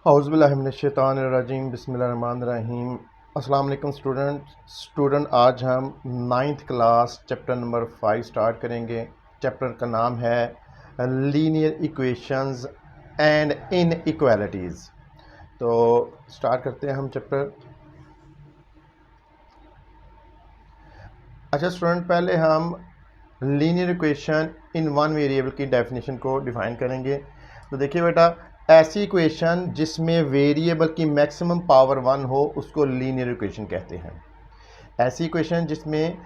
औज़ुबिल्लाहिमिनश्शैतानिर्रजीम बिस्मिल्लाहिर्रहमानिर्रहीम। अस्सलाम वालेकुम स्टूडेंट, आज हम 9th class chapter number 5 start करेंगे। चैप्टर का नाम है लीनियर इक्वेशंस एंड इनइक्वालिटीज़। तो स्टार्ट करते हैं हम चैप्टर। अच्छा स्टूडेंट, पहले हम linear equation in one variable की डेफिनेशन को डिफ़ाइन करेंगे। तो देखिए बेटा, ऐसी इक्वेशन जिसमें वेरिएबल की मैक्सिमम पावर 1 हो उसको लीनियर इक्वेशन कहते हैं। ऐसी इक्वेशन जिसमें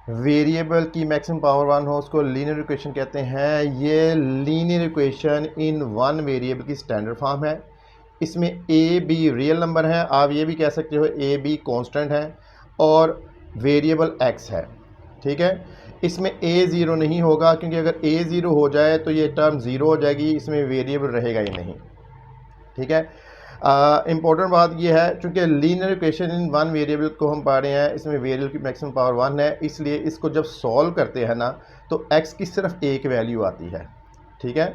वेरिएबल की मैक्सिमम पावर 1 हो उसको लीनियर इक्वेशन कहते हैं। ये linear equation in one variable की स्टैंडर्ड फॉर्म है। इसमें ए बी रियल नंबर है, आप ये भी कह सकते हो ए बी कॉन्स्टेंट है, और वेरिएबल एक्स है। ठीक है, इसमें ए ज़ीरो नहीं होगा, क्योंकि अगर ए ज़ीरो हो जाए तो ये टर्म ज़ीरो हो जाएगी, इसमें वेरिएबल रहेगा ही नहीं। ठीक है, इम्पोर्टेंट बात ये है, चूँकि linear equation in one variable को हम पढ़ रहे हैं, इसमें वेरिएबल की मैक्सिमम पावर 1 है, इसलिए इसको जब सॉल्व करते हैं ना तो एक्स की सिर्फ एक वैल्यू आती है। ठीक है,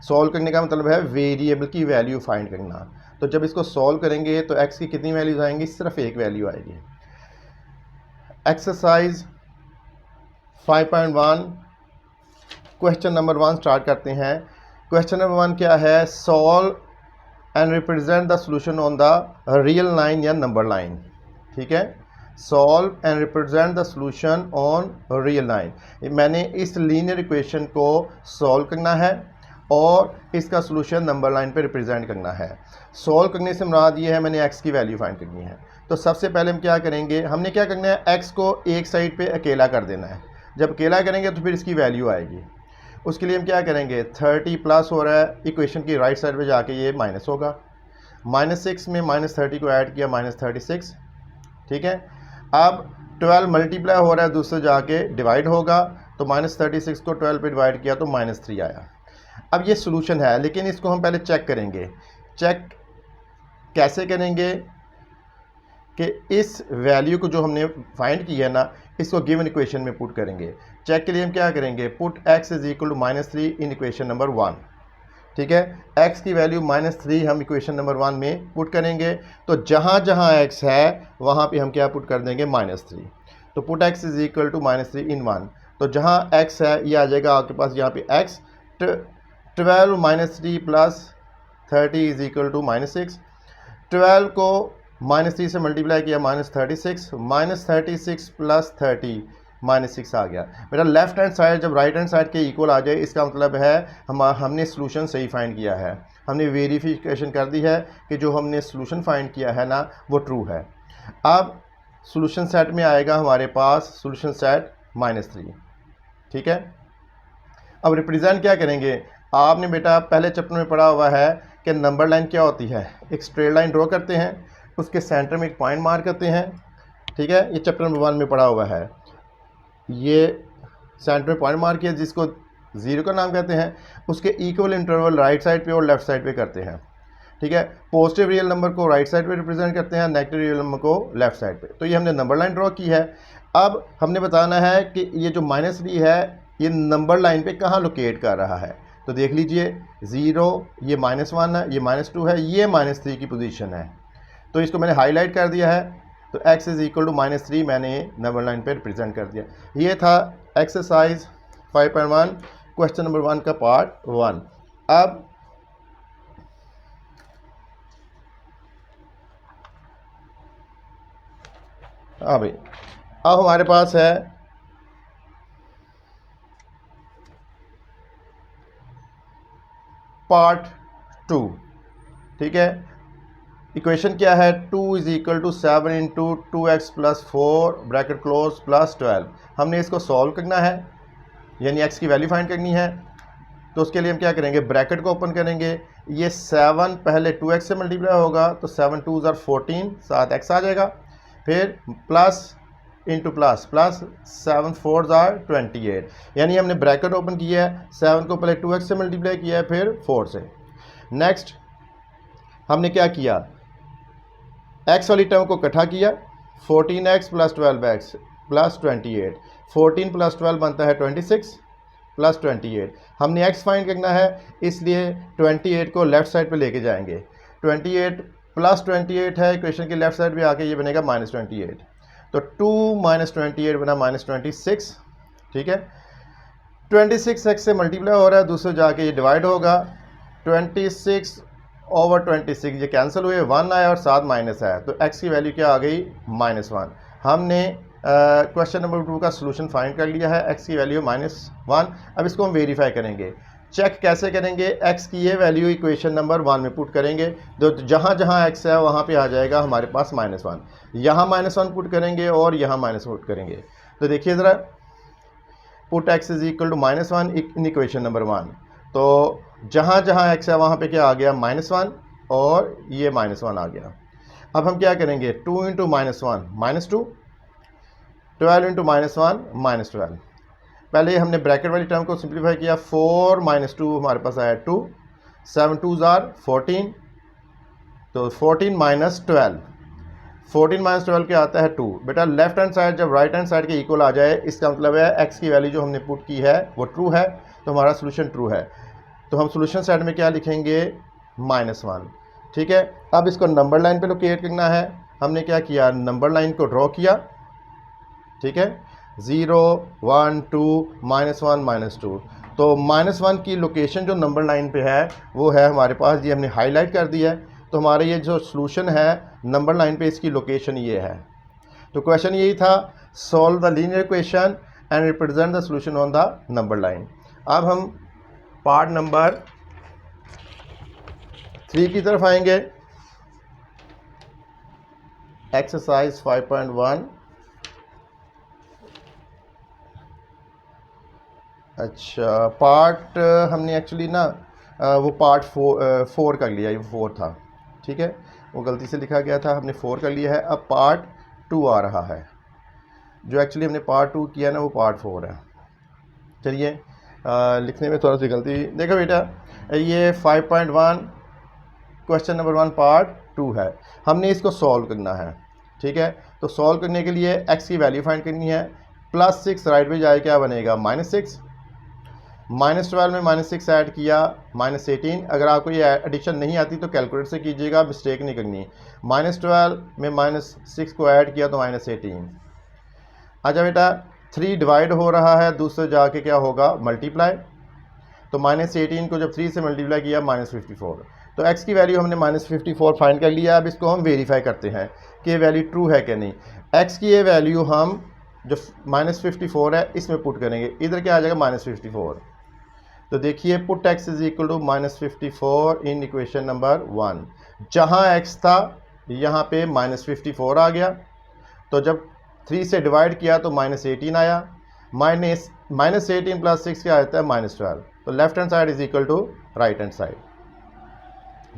सॉल्व करने का मतलब है वेरिएबल की वैल्यू फाइंड करना। तो जब इसको सॉल्व करेंगे तो एक्स की कितनी वैल्यूज आएंगी? सिर्फ एक वैल्यू आएगी। एक्सरसाइज 5.1 क्वेश्चन नंबर 1 स्टार्ट करते हैं। क्वेश्चन नंबर 1 क्या है? Solve and represent the solution on the real line या नंबर लाइन। ठीक है, solve and represent the solution on real line. मैंने इस लीनियर इक्वेशन को सॉल्व करना है और इसका सॉल्यूशन नंबर लाइन पे रिप्रेजेंट करना है। सॉल्व करने से मुराद ये है मैंने एक्स की वैल्यू फाइंड करनी है। तो सबसे पहले हम क्या करेंगे, हमने क्या करना है, एक्स को एक साइड पे अकेला कर देना है। जब अकेला करेंगे तो फिर इसकी वैल्यू आएगी। उसके लिए हम क्या करेंगे, 30 प्लस हो रहा है, इक्वेशन की राइट साइड पे जाके ये माइनस होगा। -6 में -30 को ऐड किया -36। ठीक है, अब 12 मल्टीप्लाई हो रहा है, दूसरे जाके डिवाइड होगा, तो -36 को 12 पे डिवाइड किया तो -3 आया। अब ये सोल्यूशन है, लेकिन इसको हम पहले चेक करेंगे। चेक कैसे करेंगे कि इस वैल्यू को जो हमने फाइंड किया ना, इसको गिवन इक्वेशन में पुट करेंगे। चेक के लिए हम क्या करेंगे, put x is equal to -3 in equation number 1। ठीक है, x की वैल्यू -3 हम इक्वेशन नंबर 1 में पुट करेंगे। तो जहाँ जहाँ x है वहाँ पे हम क्या पुट कर देंगे, -3। तो put x is equal to -3 in 1। तो जहाँ x है ये आ जाएगा आपके पास यहाँ पे x। 12 -3 plus 30 is equal to -6। 12 को -3 से मल्टीप्लाई किया -36, -36 प्लस 30 -6 आ गया। बेटा लेफ्ट हैंड साइड जब राइट हैंड साइड के इक्वल आ जाए इसका मतलब है हमने सोल्यूशन सही फाइंड किया है। हमने वेरिफिकेशन कर दी है कि जो हमने सोल्यूशन फाइंड किया है ना वो ट्रू है। अब सोल्यूशन सेट में आएगा हमारे पास सोल्यूशन सेट -3। ठीक है, अब रिप्रेजेंट क्या करेंगे, आपने बेटा पहले चैप्टर में पढ़ा हुआ है कि नंबर लाइन क्या होती है। एक स्ट्रेट लाइन ड्रॉ करते हैं, उसके सेंटर में एक पॉइंट मार्क करते हैं। ठीक है, ये चैप्टर नंबर 1 में पढ़ा हुआ है। ये सेंटर में पॉइंट मार्क किया जिसको 0 का नाम कहते हैं। उसके इक्वल इंटरवल राइट साइड पे और लेफ्ट साइड पे करते हैं। ठीक है, पॉजिटिव रियल नंबर को राइट साइड पे रिप्रेजेंट करते हैं, नेगेटिव रियल नंबर को लेफ्ट साइड पे। तो ये हमने नंबर लाइन ड्रॉ की है। अब हमने बताना है कि ये जो -3 है ये नंबर लाइन पे कहाँ लोकेट कर रहा है। तो देख लीजिए, 0, ये -1 है, ये -2 है, ये -3 की पोजीशन है। तो इसको मैंने हाईलाइट कर दिया है। तो x इज इक्वल टू -3 मैंने नंबर लाइन पे रिप्रेजेंट कर दिया। ये था एक्सरसाइज 5.1 क्वेश्चन नंबर 1 का पार्ट 1। अब भाई अब हमारे पास है पार्ट 2। ठीक है, इक्वेशन क्या है, 2 is equal to 7 into 2x plus 4 bracket close plus 12। हमने इसको सॉल्व करना है, यानी x की वैल्यू फाइंड करनी है। तो उसके लिए हम क्या करेंगे, ब्रैकेट को ओपन करेंगे। ये 7 पहले 2x से मल्टीप्लाई होगा तो 7 2s are 14, 7x आ जाएगा। फिर plus into plus plus 7 4s are 28, यानी हमने ब्रैकेट ओपन किया है, 7 को पहले 2x से मल्टीप्लाई किया है फिर 4 से। नेक्स्ट हमने क्या किया, x वाली टर्म को इकट्ठा किया, 14x plus 12x plus 28। 14 plus 12 बनता है 26 प्लस 28। हमने x फाइंड करना है, इसलिए 28 को लेफ्ट साइड पे लेके जाएंगे। 28 प्लस 28 है, इक्वेशन की लेफ्ट साइड भी आके ये बनेगा -28, तो 2 - 28 बना -26, ठीक है। 26 x से मल्टीप्लाई हो रहा है, दूसरे जाके ये डिवाइड होगा, 26/26 ये कैंसिल हुए, 1 आया और साथ माइनस आया, तो x की वैल्यू क्या आ गई -1। हमने क्वेश्चन नंबर 2 का सोल्यूशन फाइंड कर लिया है, x की वैल्यू -1। अब इसको हम वेरीफाई करेंगे। चेक कैसे करेंगे? x की ये वैल्यू इक्वेशन नंबर 1 में पुट करेंगे, तो जहाँ जहाँ x है वहाँ पे आ जाएगा हमारे पास -1, यहाँ -1 पुट करेंगे और यहाँ माइनस पुट करेंगे। तो देखिए ज़रा, put x is equal to -1 in equation number 1, तो जहाँ जहाँ x है वहाँ पे क्या आ गया -1 और ये -1 आ गया। अब हम क्या करेंगे? 2 × -1 -2, 12 × -1 -12। पहले हमने ब्रैकेट वाली टर्म को सिंप्लीफाई किया, 4 - 2 हमारे पास आया 2, 7 2s are 14, तो 14 - 12, 14 - 12 क्या आता है 2। बेटा लेफ्ट हैंड साइड जब राइट हैंड साइड के इक्वल आ जाए, इसका मतलब है x की वैल्यू जो हमने पुट की है वो ट्रू है, तो हमारा सोल्यूशन ट्रू है। तो हम सोल्यूशन साइड में क्या लिखेंगे? -1, ठीक है। अब इसको नंबर लाइन पे लोकेट करना है। हमने क्या किया? नंबर लाइन को ड्रॉ किया, ठीक है, 0 1 2 -1 -2, तो -1 की लोकेशन जो नंबर लाइन पे है वो है हमारे पास, ये हमने हाईलाइट कर दिया है। तो हमारे ये जो सोल्यूशन है नंबर लाइन पे, इसकी लोकेशन ये है। तो क्वेश्चन यही था, solve the linear equation and represent the solution on the number line. अब हम पार्ट नंबर 3 की तरफ आएंगे। एक्सरसाइज 5.1। अच्छा, पार्ट हमने एक्चुअली ना वो पार्ट 4 कर लिया, ये 4 था, ठीक है, वो गलती से लिखा गया था, हमने 4 कर लिया है। अब पार्ट 2 आ रहा है, जो एक्चुअली हमने पार्ट 2 किया ना वो पार्ट 4 है। चलिए लिखने में थोड़ा सी गलती। देखो बेटा, ये 5.1 क्वेश्चन नंबर 1 पार्ट 2 है, हमने इसको सॉल्व करना है, ठीक है। तो सॉल्व करने के लिए x की वैल्यू फाइंड करनी है। +6 राइट में जाए क्या बनेगा? -6, -12 में -6 ऐड किया -18। अगर आपको ये एडिशन नहीं आती तो कैलकुलेटर से कीजिएगा, मिस्टेक नहीं करनी। -12 में -6 को ऐड किया तो -18। अच्छा बेटा, 3 डिवाइड हो रहा है, दूसरे जाके क्या होगा? मल्टीप्लाई, तो -18 को जब 3 से मल्टीप्लाई किया -54, तो x की वैल्यू हमने -54 फाइंड कर लिया। अब इसको हम वेरीफाई करते हैं कि ये वैल्यू ट्रू है कि नहीं। x की ये वैल्यू हम जो -54 है इसमें पुट करेंगे, इधर क्या आ जाएगा? -54। तो देखिए, put x is equal to -54 in equation number 1। जहाँ x था यहाँ पे -54 आ गया, तो जब 3 से डिवाइड किया तो -18 आया, -18 + 6 क्या आता है? -12, तो left hand side is equal to right hand side.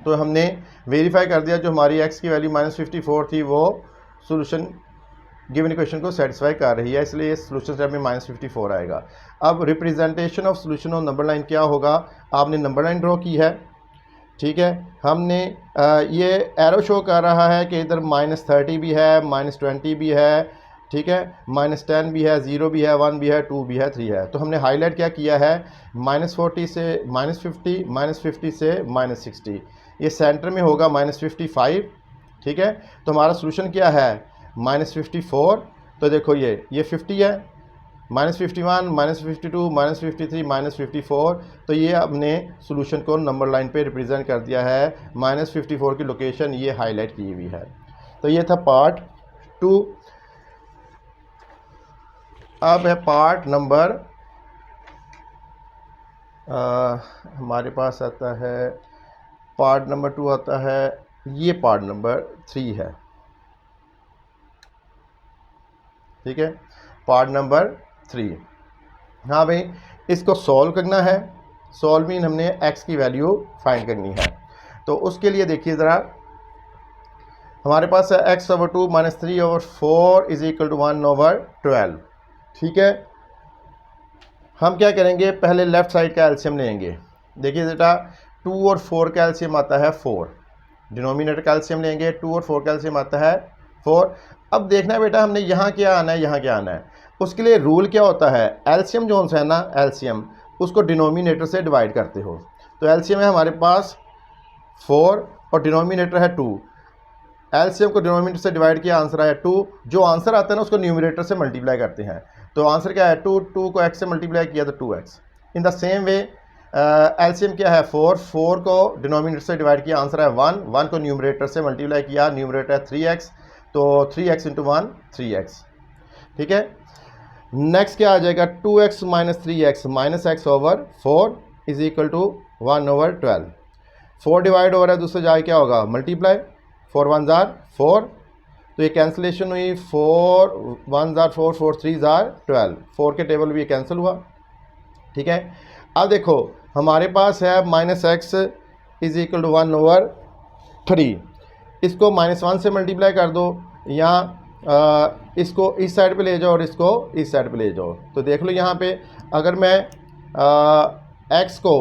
तो हमने वेरीफाई कर दिया, जो हमारी x की वैल्यू -54 थी वो सोल्यूशन गिवन इक्वेशन को सेटिस्फाई कर रही है, इसलिए सोल्यूशन स्टेप में -54 आएगा। अब representation of solution on number line क्या होगा? आपने नंबर लाइन ड्रॉ की है, ठीक है। हमने ये एरो शो कर रहा है कि इधर -30 भी है, -20 भी है, ठीक है, -10 भी है, 0 भी है, 1 भी है, 2 भी है, 3 है। तो हमने हाईलाइट क्या किया है? -40 से -50, -50 से -60, ये सेंटर में होगा -55, ठीक है। तो हमारा सोल्यूशन क्या है? -54। तो देखो ये 50 है, -51, -52, -53, -54, तो ये हमने सोल्यूशन को नंबर लाइन पे रिप्रेजेंट कर दिया है। -54 की लोकेशन ये हाईलाइट की हुई है। तो ये था पार्ट 2। अब है पार्ट नंबर हमारे पास आता है, पार्ट नंबर 2 आता है, ये पार्ट नंबर 3 है, ठीक है, पार्ट नंबर 3। हाँ भाई, इसको सॉल्व करना है। सॉल्व मीन हमने x की वैल्यू फाइंड करनी है। तो उसके लिए देखिए ज़रा, हमारे पास है x/2 - 3/4 इज इक्वल टू 1/12, ठीक है। हम क्या करेंगे? पहले लेफ्ट साइड का एलसीएम लेंगे। देखिए बेटा, 2 और 4 का एलसीएम आता है 4, डिनोमिनेटर का एलसीएम लेंगे, 2 और 4 का एलसीएम आता है 4। अब देखना है बेटा, हमने यहाँ क्या आना है, यहाँ क्या आना है। उसके लिए रूल क्या होता है? एलसीएम जो है ना, एलसीएम उसको डिनोमिनेटर से डिवाइड करते हो। तो एलसीएम है हमारे पास 4 और डिनोमिनेटर है 2। एलसीएम को डिनोमिनेटर से डिवाइड किया, आंसर आया 2। जो आंसर आता है ना उसको न्यूमरेटर से मल्टीप्लाई करते हैं, तो आंसर क्या है 2। 2 को x से मल्टीप्लाई किया तो 2x। In the same way LCM क्या है 4। 4 को डिनोमिनेटर से डिवाइड किया, आंसर है 1। 1 को न्यूमरेटर से मल्टीप्लाई किया, न्यूमरेटर है 3x, तो 3x इंटू 1 3x। ठीक है, नेक्स्ट क्या आ जाएगा 2x minus 3x minus x over 4 is equal to 1 over 12। 4 divide हो रहा है, दूसरे जाए क्या होगा मल्टीप्लाई, 4 1 जार 4, तो ये कैंसिलेशन हुई, 4 1 जार 4, 4 3 जार 12, 4 के टेबल भी ये कैंसिल हुआ। ठीक है, अब देखो हमारे पास है minus x is equal to 1 over 3, इसको -1 से मल्टीप्लाई कर दो, या इसको इस साइड पे ले जाओ और इसको इस साइड पे ले जाओ, तो देख लो यहाँ पे अगर मैं एक्स को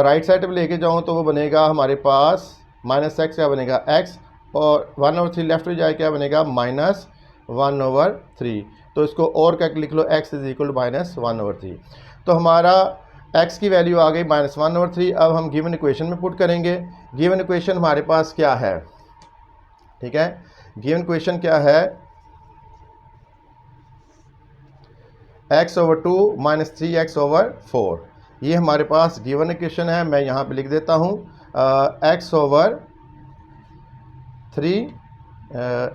राइट साइड पे लेके जाऊँ तो वो बनेगा हमारे पास माइनस एक्स, क्या बनेगा x, और 1 ओवर 3 लेफ्ट में जाए क्या बनेगा -1 ओवर 3, तो इसको और क्या लिख लो x is equal to -1 over 3। तो हमारा x की वैल्यू आ गई -1 ओवर 3। अब हम गिवन इक्वेशन में पुट करेंगे। गिवन इक्वेशन हमारे पास क्या है, ठीक है, गिवन इक्वेशन क्या है x over 2 minus 3x over 4, ये हमारे पास गिवन इक्वेशन है। मैं यहाँ पे लिख देता हूँ x over 3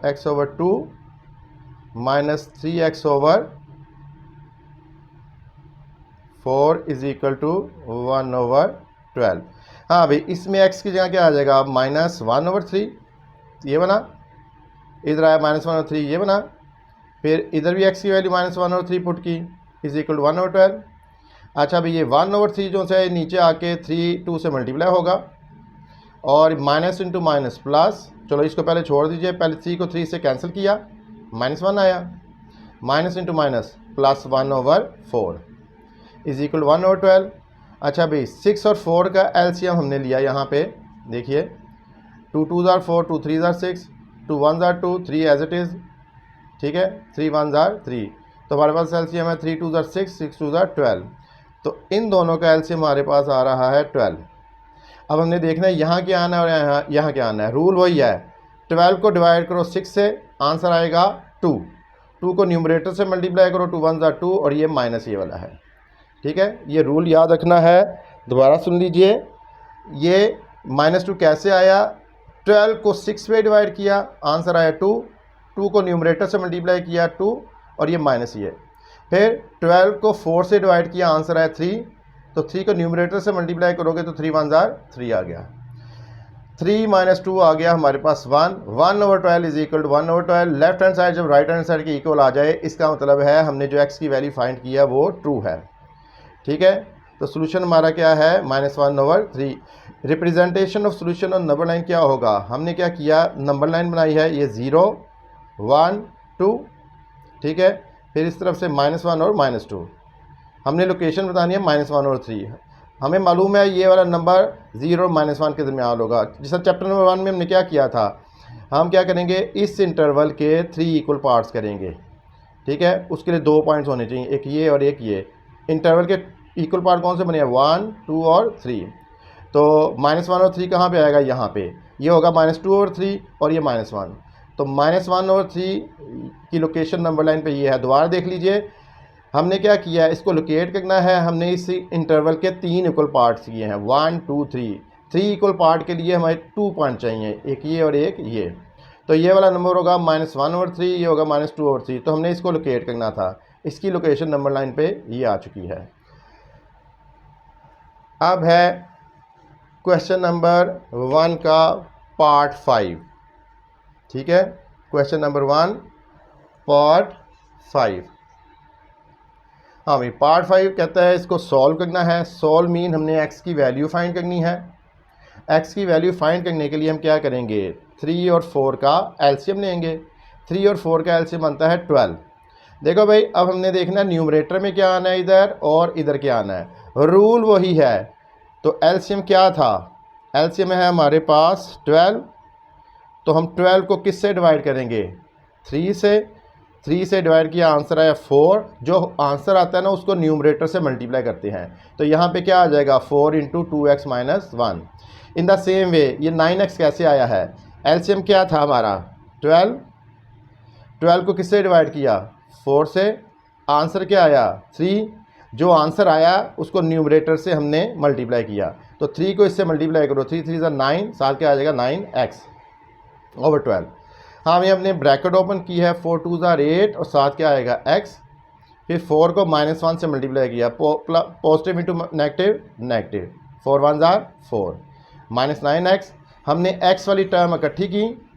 x over 2 minus 3x over 4 is equal to 1 over 12। हाँ भाई, इसमें x की जगह क्या आ जाएगा -1 ओवर 3, ये बना, इधर आया -1 ओवर 3, ये बना, फिर इधर भी x की वैल्यू -1 ओवर 3 पुट की इज इक्वल टू 1 ओवर 12। अच्छा भाई, ये 1 ओवर 3 जो है नीचे आके 3 2 से मल्टीप्लाई होगा, और माइनस इंटू माइनस प्लस, चलो इसको पहले छोड़ दीजिए, पहले 3 को 3 से कैंसिल किया, -1 आया, minus into minus plus 1 over 4 is equal 1 over 12। अच्छा भाई, 6 और 4 का एलसीएम हमने लिया यहाँ पे, देखिए 2 2 जार 4, 2 3 जार 6, 2 1 जार 2, 3 एज इट इज़। ठीक है, 3 1 जार 3, तो हमारे पास एलसीएम है 3 2 जार 6, 6 2 जार 12, तो इन दोनों का एलसीएम हमारे पास आ रहा है 12। अब हमने देखना है यहाँ क्या आना है और यहाँ क्या आना है। रूल वही है, 12 को डिवाइड करो 6 से, आंसर आएगा 2। 2 को न्यूमरेटर से मल्टीप्लाई करो, 2 1 जार 2, और ये माइनस ये वाला है। ठीक है, ये रूल याद रखना है। दोबारा सुन लीजिए, ये -2 कैसे आया, 12 को 6 पे डिवाइड किया, आंसर आया 2। 2 को न्यूमरेटर से मल्टीप्लाई किया 2, और ये माइनस ये, फिर 12 को 4 से डिवाइड किया, आंसर आया 3, तो 3 को न्यूमरेटर से मल्टीप्लाई करोगे तो 3 1 जार 3 आ गया, 3 - 2 आ गया हमारे पास 1। 1 over 12 is equal to 1 over 12। Left hand side जब राइट हैंड साइड के इक्वल आ जाए, इसका मतलब है हमने जो x की वैल्यू फाइंड किया वो ट्रू है। ठीक है, तो सोल्यूशन हमारा क्या है -1 over 3। Representation of solution on number line क्या होगा, हमने क्या किया, नंबर लाइन बनाई है, ये 0 1 2, ठीक है, फिर इस तरफ से -1 और -2, हमने लोकेशन बतानी है -1 और 3। हमें मालूम है ये वाला नंबर 0 और -1 के दरमियान होगा। जैसा चैप्टर नंबर 1 में हमने क्या किया था, हम क्या करेंगे, इस इंटरवल के 3 इक्वल पार्ट्स करेंगे। ठीक है, उसके लिए 2 पॉइंट्स होने चाहिए, एक ये और एक ये। इंटरवल के इक्वल पार्ट कौन से बने हैं, 1 2 और 3। तो -1 और 3 कहाँ पे आएगा, यहाँ पे, ये होगा -2 ओवर 3 और ये -1, तो -1 ओवर 3 की लोकेशन नंबर लाइन पे ये है। दोबारा देख लीजिए, हमने क्या किया है, इसको लोकेट करना है, हमने इस इंटरवल के 3 इक्वल पार्ट्स किए हैं, 1 2 3। 3 इक्वल पार्ट के लिए हमें 2 पॉइंट चाहिए, एक ये और एक ये, तो ये वाला नंबर होगा -1 ओवर 3, ये होगा -2 ओवर 3, तो हमने इसको लोकेट करना था। इसकी लोकेशन नंबर लाइन पे ये आ चुकी है। अब है क्वेश्चन नंबर 1 का पार्ट 5। ठीक है, क्वेश्चन नंबर 1 पार्ट 5। हाँ भाई, पार्ट 5 कहता है इसको सॉल्व करना है। सॉल्व मीन हमने x की वैल्यू फाइंड करनी है। x की वैल्यू फाइंड करने के लिए हम क्या करेंगे, 3 और 4 का एलसीएम लेंगे। 3 और 4 का एलसीएम बनता है 12। देखो भाई, अब हमने देखना न्यूमरेटर में क्या आना है इधर, और इधर क्या आना है। रूल वही है, तो एलसीएम क्या था, एलसीएम है हमारे पास 12, तो हम 12 को किससे डिवाइड करेंगे, 3 से। 3 से डिवाइड किया, आंसर आया 4। जो आंसर आता है ना उसको न्यूमरेटर से मल्टीप्लाई करते हैं, तो यहाँ पे क्या आ जाएगा 4 into 2x minus 1। In the same way ये 9x कैसे आया है, एलसीएम क्या था हमारा 12, 12 को किससे डिवाइड किया 4 से, आंसर क्या आया 3। जो आंसर आया उसको न्यूमरेटर से हमने मल्टीप्लाई किया, तो 3 को इससे मल्टीप्लाई करो, 3 3 9, साथ क्या आ जाएगा 9x ओवर 12। हाँ अभी हमने ब्रैकेट ओपन की है, 4 2 8 और साथ क्या आएगा x, फिर 4 को -1 से मल्टीप्लाई किया, positive into negative, negative, 4 1 4 minus 9x। हमने x वाली टर्म इकट्ठी की,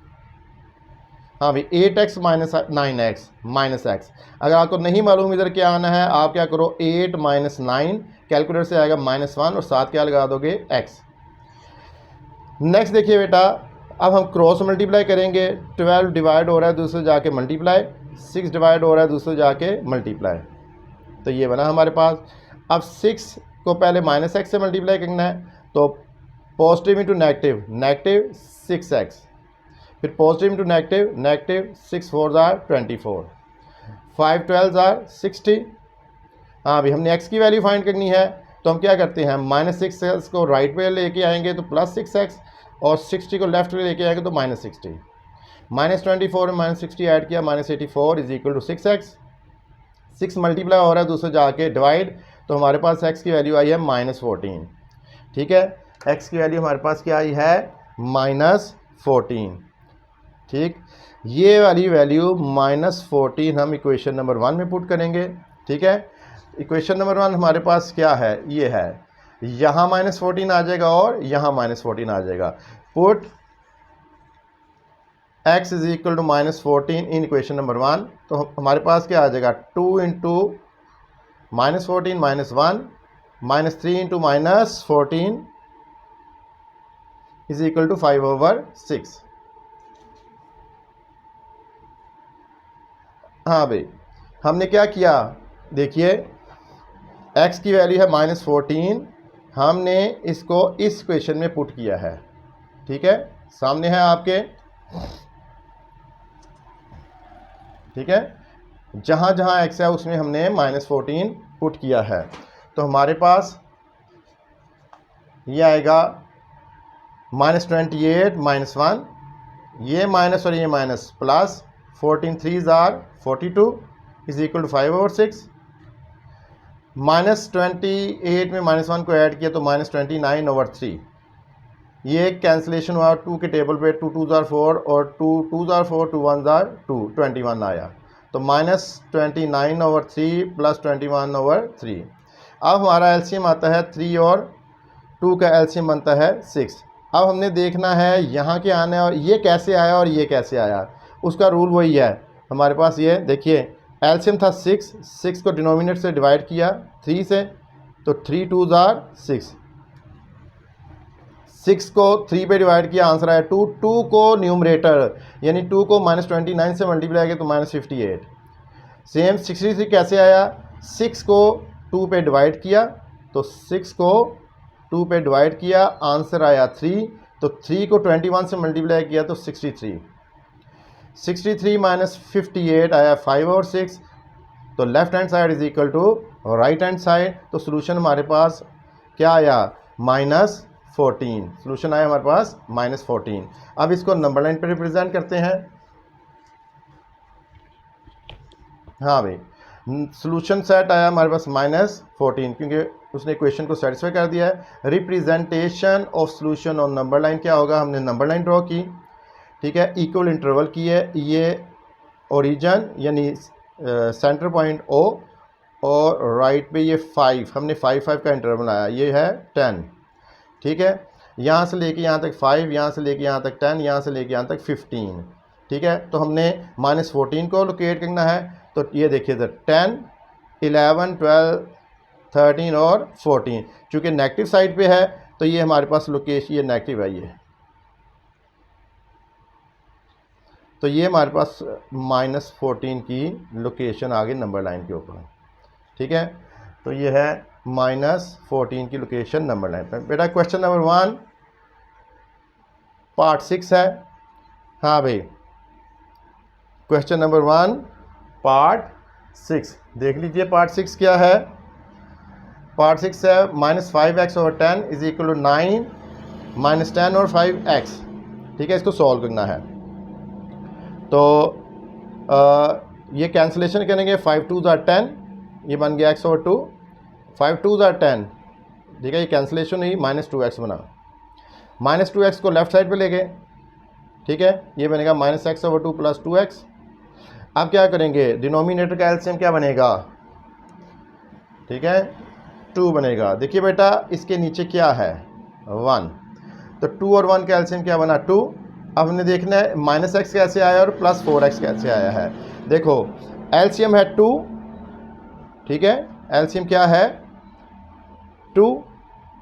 हाँ भाई 8x minus 9x minus x। अगर आपको नहीं मालूम इधर क्या आना है, आप क्या करो 8 माइनस 9, कैलकुलेटर से आएगा -1 और साथ क्या लगा दोगे x। नेक्स्ट देखिए बेटा, अब हम क्रॉस मल्टीप्लाई करेंगे, 12 डिवाइड हो रहा है दूसरे जाके मल्टीप्लाई, 6 डिवाइड हो रहा है दूसरे जाके मल्टीप्लाई, तो ये बना हमारे पास। अब 6 को पहले -x से मल्टीप्लाई करना है, तो positive into negative, negative 6x, फिर पॉजिटिव इंटू नेगेटिव, नेगेटिव 6 4 24, 5 12 60। हाँ अभी हमने x की वैल्यू फाइंड करनी है, तो हम क्या करते हैं -6x को राइट पे लेके आएंगे तो +6x, और 60 को लेफ्ट पे लेके आएंगे तो -60, -24 में -60 ऐड किया, -84 is equal to 6x। 6 multiply हो रहा है दूसरे जाके डिवाइड, तो हमारे पास x की वैल्यू आई है -14। ठीक है, x की वैल्यू हमारे पास क्या आई है -14। ठीक, ये वाली वैल्यू -14 हम इक्वेशन नंबर 1 में पुट करेंगे। ठीक है, इक्वेशन नंबर 1 हमारे पास क्या है, ये है, यहाँ -14 आ जाएगा और यहाँ -14 आ जाएगा। Put x is equal to -14 in equation number 1, तो हमारे पास क्या आ जाएगा 2 into -14 -1 -3 into -14 is equal to 5/6। हाँ भाई हमने क्या किया, देखिए x की वैल्यू है -14, हमने इसको इस इक्वेशन में पुट किया है। ठीक है, सामने है आपके। ठीक है, जहाँ जहाँ x है उसमें हमने -14 पुट किया है, तो हमारे पास ये आएगा -28 -1, ये माइनस और ये minus plus, 14 3 42 is equal to 5/6। -28 में -1 को ऐड किया तो -29/3, ये कैंसिलेशन हुआ 2 के टेबल पे, 2 2 4 और 2 2 4 2 1 2 21 आया, तो -29/3 प्लस 21/3। अब हमारा एलसीएम आता है 3 और 2 का एलसीएम बनता है 6। अब हमने देखना है यहाँ के आने और ये कैसे आया और ये कैसे आया, उसका रूल वही है हमारे पास। ये देखिए एलसीएम था 6 को डिनोमिनेटर से डिवाइड किया 3 से, तो 3 2 6, 6 को 3 पे डिवाइड किया, आंसर आया 2। 2 को न्यूमरेटर यानी 2 को -29 से मल्टीप्लाई किया तो -58। सेम 63 कैसे आया, 6 को 2 पे डिवाइड किया, तो 6 को 2 पे डिवाइड किया, आंसर आया 3। तो 3 को 21 से मल्टीप्लाई किया तो 63, 63 -58 आया 5/6। तो left hand side is equal to right hand side, तो सोल्यूशन हमारे पास क्या आया -14। सोल्यूशन आया हमारे पास -14। अब इसको नंबर लाइन पे रिप्रेजेंट करते हैं। हाँ भाई सोल्यूशन सेट आया हमारे पास -14, क्योंकि उसने इक्वेशन को सेटिस्फाई कर दिया है। Representation of solution on number line क्या होगा, हमने नंबर लाइन ड्रॉ की। ठीक है, इक्वल इंटरवल की है, ये ओरिजिन यानी सेंटर पॉइंट O और राइट पे ये 5, हमने 5 का इंटरवल बनाया, ये है 10। ठीक है, यहाँ से लेके यहाँ तक 5, यहाँ से लेके यहाँ तक 10, यहाँ से लेके यहाँ तक 15। ठीक है, तो हमने -14 को लोकेट करना है, तो ये देखिए सर 10 11 12 13 और 14, चूँकि नेगेटिव साइड पे है तो ये हमारे पास लोकेशन, ये नेगेटिव है ये, तो ये हमारे पास -14 की लोकेशन आ गई नंबर लाइन के ऊपर। ठीक है, तो ये है -14 की लोकेशन नंबर लाइन पर। बेटा क्वेश्चन नंबर 1 पार्ट 6 है। हाँ भाई क्वेश्चन नंबर 1 पार्ट 6 देख लीजिए। पार्ट 6 क्या है? पार्ट 6 है -5x/10 इज इक्वल टू 9 -10 और 5x। ठीक है, इसको सॉल्व करना है। तो ये कैंसिलेशन करेंगे, 5 2 ज़ा 10, ये बन गया x/2, 5 2 ज़ा 10, ठीक है, ये कैंसिलेशन हुई, -2x बना। -2x को लेफ्ट साइड पे ले गए, ठीक है, ये बनेगा -x/2 प्लस 2x। अब क्या करेंगे, डिनोमिनेटर का एलसीएम क्या बनेगा? ठीक है, 2 बनेगा। देखिए बेटा, इसके नीचे क्या है? 1। तो 2 और 1 का एलसीएम क्या बना? 2। अब हमने देखना है -x कैसे आया और +4x कैसे आया है। देखो, एलसीएम है 2, ठीक है, एलसीएम क्या है? 2,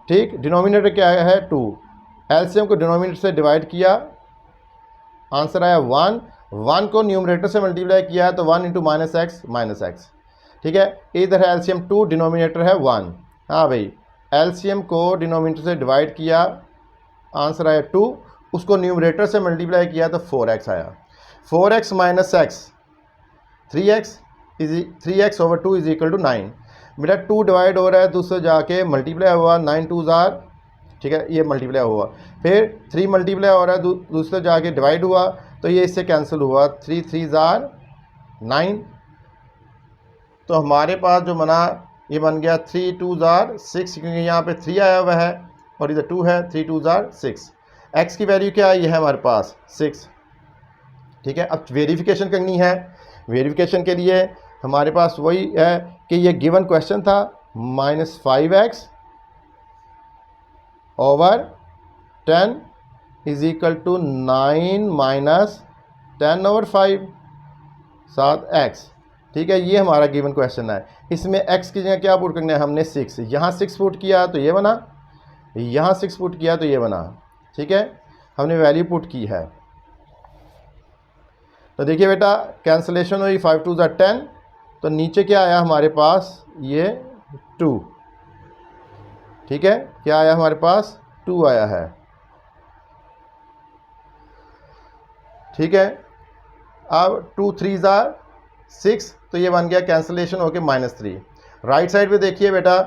ठीक, डिनोमिनेटर क्या है? 2। एलसीएम को डिनोमिनेटर से डिवाइड किया, आंसर आया 1। 1 को न्यूमरेटर से मल्टीप्लाई किया है तो 1 इंटू -x, ठीक है। इधर है एलसीएम 2, डिनोमिनेटर है 1। हाँ भाई, एलसीएम को डिनोमिनेटर से डिवाइड किया, आंसर आया 2, उसको न्यूमरेटर से मल्टीप्लाई किया तो 4x आया। 4x minus x 3x, 3x/2 is equal to 9। मेरा 2 डिवाइड हो रहा है, दूसरे जाके मल्टीप्लाई हुआ, 9 2 ज़ार, ठीक है, ये मल्टीप्लाई हुआ, फिर 3 मल्टीप्लाई हो रहा है, दूसरे जाके डिवाइड हुआ, तो ये इससे कैंसिल हुआ, 3 3 ज़ार 9। तो हमारे पास जो बना, ये बन गया 3 2 ज़ार 6, क्योंकि यहाँ पे 3 आया हुआ है और इधर 2 है, 3 2 ज़ार 6। x की वैल्यू क्या है? ये है हमारे पास 6, ठीक है। अब वेरिफिकेशन करनी है। वेरिफिकेशन के लिए हमारे पास वही है कि ये गिवन क्वेश्चन था, -5x/10 is equal to 9 -10/5 7x, ठीक है, ये हमारा गिवन क्वेश्चन है। इसमें x की जगह क्या पुट करना है? हमने 6, यहाँ 6 पुट किया तो ये बना, यहाँ 6 पुट किया तो ये बना, ठीक है, हमने वैल्यू पुट की है। तो देखिए बेटा, कैंसिलेशन हुई, 5 2 ज़ा 10, तो नीचे क्या आया हमारे पास? ये 2, ठीक है, क्या आया हमारे पास? 2 आया है, ठीक है। अब 2 3 ज़ार 6, तो ये बन गया, कैंसिलेशन होके -3। राइट साइड पे देखिए बेटा,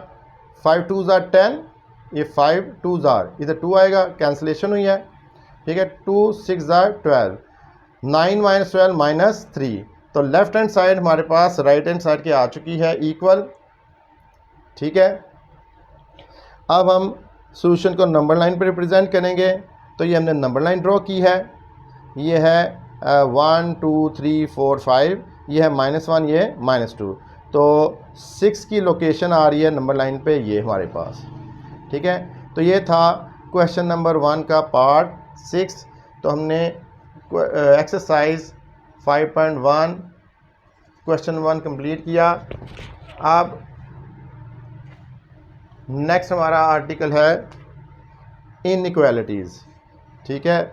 5 2 ज़ा 10, ये 5 2 ज़ार, इधर 2 आएगा, कैंसिलेशन हुई है, ठीक है, 2 6 ज़ार 12, 9 -12 -3। तो लेफ्ट हैंड साइड हमारे पास राइट हैंड साइड की आ चुकी है इक्वल, ठीक है। अब हम सॉल्यूशन को नंबर लाइन पर रिप्रेजेंट करेंगे। तो ये हमने नंबर लाइन ड्रॉ की है, ये है 1 2 3 4 5, ये है -1, ये -2। तो 6 की लोकेशन आ रही है नंबर लाइन पे, ये हमारे पास, ठीक है। तो ये था क्वेश्चन नंबर 1 का पार्ट 6। तो हमने एक्सरसाइज 5.1 क्वेश्चन 1 कंप्लीट किया। अब नेक्स्ट हमारा आर्टिकल है इनइक्वालिटीज़, ठीक है,